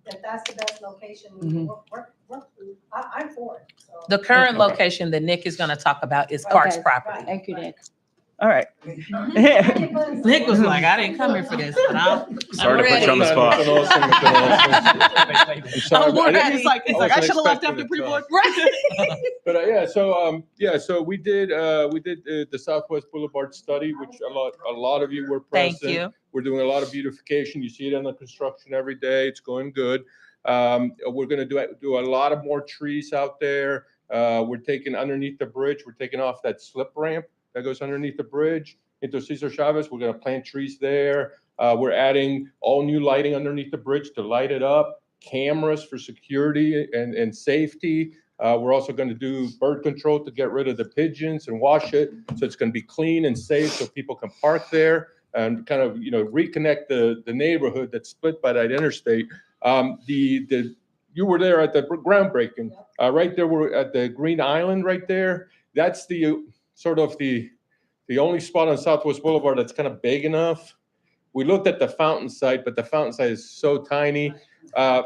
if that's the best location, Mhm. I'm for it. So. The current Okay. location that Nick is going to talk about is Parks Okay. property. Thank you, Nick. All right. Nick was like, I didn't come here for this, but Sorry to put you on the spot. I'm ready. He's like, I should have left after pre-board. But so we did the Southwest Boulevard study, which a lot of you were present. Thank you. We're doing a lot of beautification. You see it on the construction every day. It's going good. We're going to do a lot of more trees out there. We're taking underneath the bridge. We're taking off that slip ramp that goes underneath the bridge into Cesar Chavez. We're going to plant trees there. We're adding all new lighting underneath the bridge to light it up, cameras for security and safety. We're also going to do bird control to get rid of the pigeons and wash it. So it's going to be clean and safe so people can park there and kind of, reconnect the neighborhood that's split by that interstate. You were there at the groundbreaking. Right there, we're at the Green Island right there. That's the sort of the only spot on Southwest Boulevard that's kind of big enough. We looked at the fountain site, but the fountain site is so tiny. Right.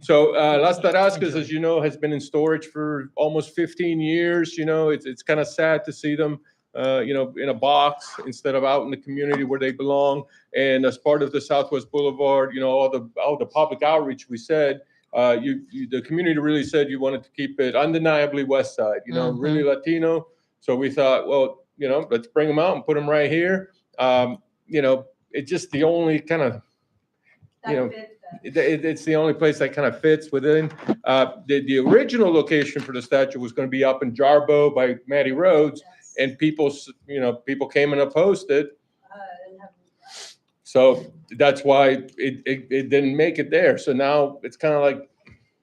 So Las Tarascas, as you know, has been in storage for almost 15 years. It's kind of sad to see them, in a box instead of out in the community where they belong. And as part of the Southwest Boulevard, all the public outreach, we said, the community really said you wanted to keep it undeniably West Side, really Latino. So we thought, well, let's bring them out and put them right here. It's just the only kind of, it's the only place that kind of fits within. The original location for the statue was going to be up in Jarbo by Matty Rhodes, and people came and opposed it. So that's why it didn't make it there. So now it's kind of like,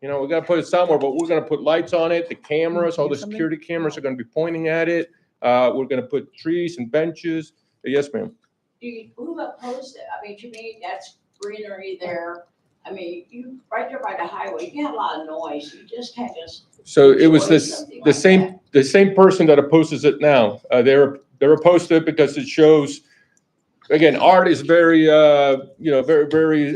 we got to put it somewhere, but we're going to put lights on it. The cameras, all the security cameras are going to be pointing at it. We're going to put trees and benches. Yes, ma'am. Who opposed it? I mean, to me, that's greenery there. I mean, you right there by the highway, you have a lot of noise. You just can't just. So it was the same person that opposes it now. They're opposed to it because it shows. Again, art is very, very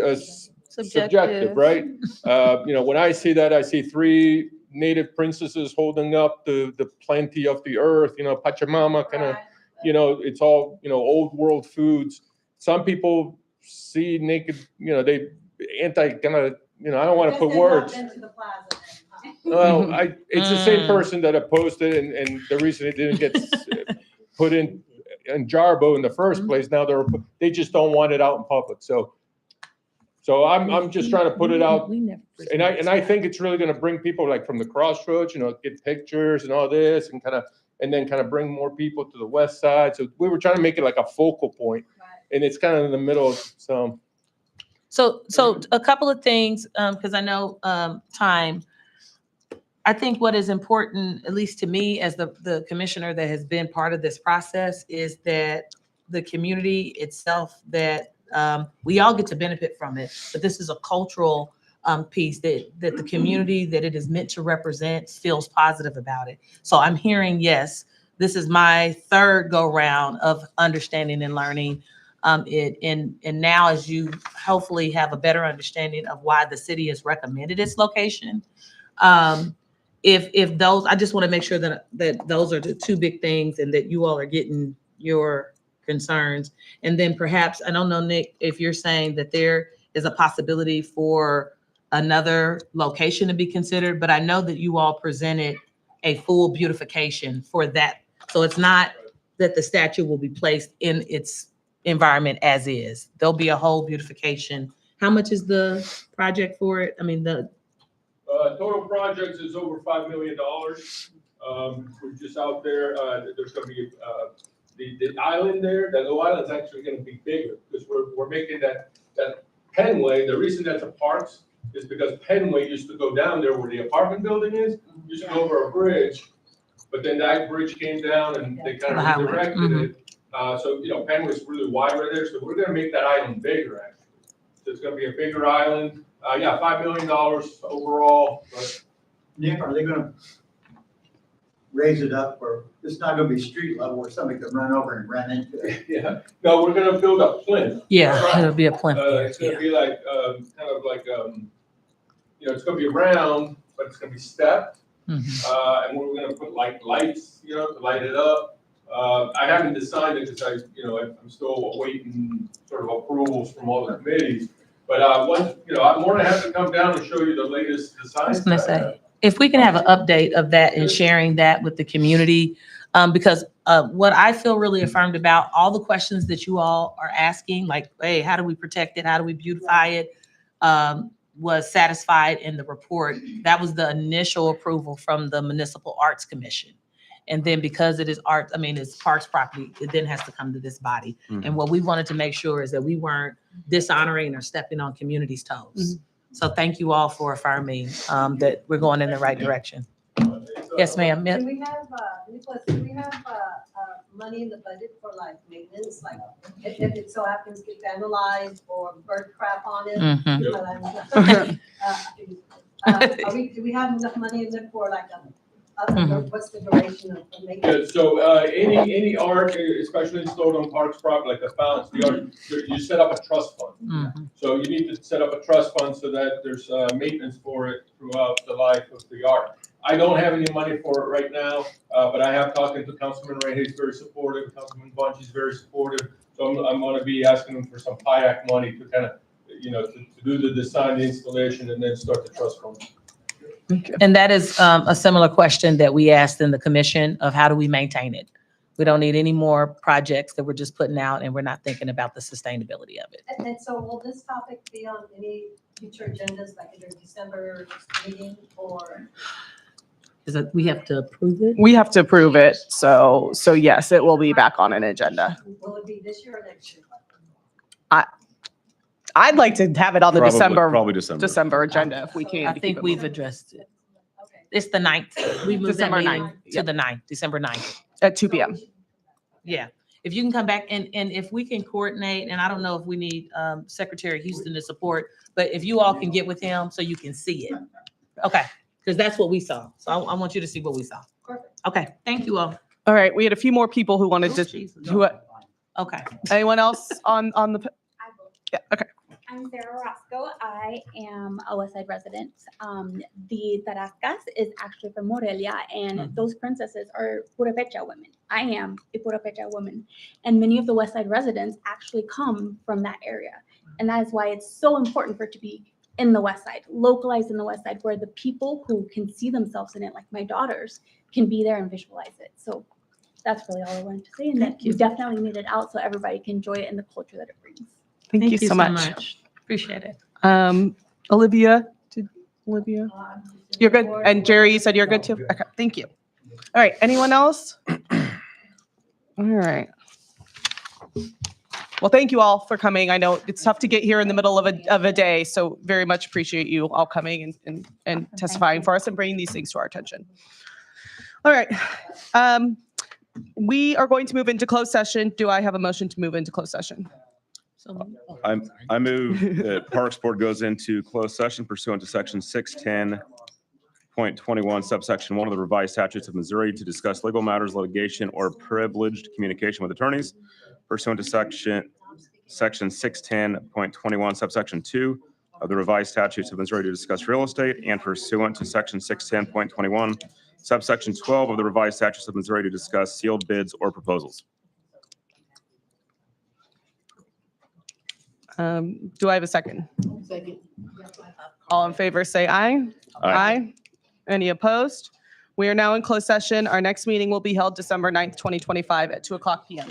subjective, right? When I see that, I see three native princesses holding up the plenty of the earth, Pachamama, kind of, it's all, old world foods. Some people see naked, they kind of, I don't want to put words. Well, it's the same person that opposed it, and the reason it didn't get put in Jarbo in the first place. Now they just don't want it out in public. So I'm just trying to put it out, and I think it's really going to bring people like from the crossroads, get pictures and all this, and then kind of bring more people to the west side. So we were trying to make it like a focal point, and it's kind of in the middle. So a couple of things, because I know time. I think what is important, at least to me as the commissioner that has been part of this process, is that the community itself, that we all get to benefit from it. But this is a cultural piece that the community that it is meant to represent feels positive about it. So I'm hearing, yes, this is my third go round of understanding and learning it. And now as you hopefully have a better understanding of why the city has recommended its location, if those, I just want to make sure that those are the two big things and that you all are getting your concerns. And then perhaps, I don't know, Nick, if you're saying that there is a possibility for another location to be considered, but I know that you all presented a full beautification for that. So it's not that the statue will be placed in its environment as is. There'll be a whole beautification. How much is the project for it? I mean, the Total projects is over $5 million. We're just out there. There's going to be the island there. That little island's actually going to be bigger because we're making that Penway. The reason that's a parks is because Penway used to go down there where the apartment building is. Used to go over a bridge, but then that bridge came down and they kind of redirected it. So Penway's really wide right there. So we're going to make that island bigger actually. So it's going to be a bigger island. $5 million overall, but Nick, are they gonna raise it up, or it's not gonna be street level where somebody could run over and run into it? Yeah, no, we're gonna build a plinth. Yeah, it'll be a plinth there, It's gonna yeah. be like, kind of like, it's gonna be round, but it's gonna be stepped. Mhm. And we're gonna put like lights, to light it up. I haven't decided because I'm still awaiting sort of approvals from all the committees. But, I'm more than happy to come down and show you the latest I designs. was gonna that I have. say, if we can have an update of that and sharing that with the community, because what I feel really affirmed about all the questions that you all are asking, like, hey, how do we protect it? How do we beautify it? Was satisfied in the report. That was the initial approval from the Municipal Arts Commission. And then because it is art, it's parks property, it then has to come to this body. And what we wanted to make sure is that we weren't dishonoring or stepping on community's toes. So thank you all for affirming that we're going in the right direction. Yes, ma'am. Do we have, Nicholas, do we have, money in the budget for like maintenance, like if it so happens get vandalized or bird crap on it? Mhm. Do we have enough money in there for like Mhm. what's the duration of Yeah, maintenance? so, any art, especially installed on parks property, like the fountains, the art, you set up a trust fund. Mhm. So you need to set up a trust fund so that there's maintenance for it throughout the life of the art. I don't have any money for it right now, but I have talked to Councilman Ray, he's very supportive, Councilman Bunch is very supportive. So I'm gonna be asking him for some PIAC money to kind of, to do the design, the installation, and then start the trust fund. And that is a similar question that we asked in the commission of how do we maintain it? We don't need any more projects that we're just putting out and we're not thinking about the sustainability of it. And so will this topic be on any future agendas, like either December meeting or? Is it, we have to approve it? We have to approve it. So yes, it will be back on an agenda. Will it be this year or next year? I'd like to have it on the Probably December. December agenda if we can. I to keep think it we've moving. addressed it. It's the 9th. We moved that December meeting 9th, to the 9th, December 9th. At 2 p.m. Yeah. If you can come back and if we can coordinate, and I don't know if we need Secretary Houston to support, but if you all can get with him so you can see it. Okay, because that's what we saw. So I want you to see what we saw. Okay, thank you all. All right, we had a few more people who wanted to, Jesus. who, Okay. anyone else on the, yeah, okay. I'm Sarah Roscoe. I am a West Side resident. The Tarascas is actually from Morelia, and those princesses are Purepecha women. I am a Purepecha woman, and many of the West Side residents actually come from that area. And that is why it's so important for it to be in the West Side, localized in the West Side, where the people who can see themselves in it, like my daughters, can be there and visualize it. So that's really all I wanted to say. And that you definitely need it out so everybody can enjoy it and the culture that it brings. Thank you so much. Appreciate it. Olivia, Olivia? You're good. And Jerry, you said you're good too? Okay, thank you. All right, anyone else? All right. Well, thank you all for coming. I know it's tough to get here in the middle of a day, so very much appreciate you all coming and testifying for us and bringing these things to our attention. All right. We are going to move into closed session. Do I have a motion to move into closed session? I move that Parks Board goes into closed session pursuant to section 610.21 subsection 1 of the revised statutes of Missouri to discuss legal matters, litigation, or privileged communication with attorneys pursuant to section 610.21 subsection 2 of the revised statutes of Missouri to discuss real estate, and pursuant to section 610.21 subsection 12 of the revised statutes of Missouri to discuss sealed bids or proposals. Do I have a second? Second. All in favor, say aye. Aye. Any opposed? We are now in closed session. Our next meeting will be held December 9th, 2025 at 2:00 p.m.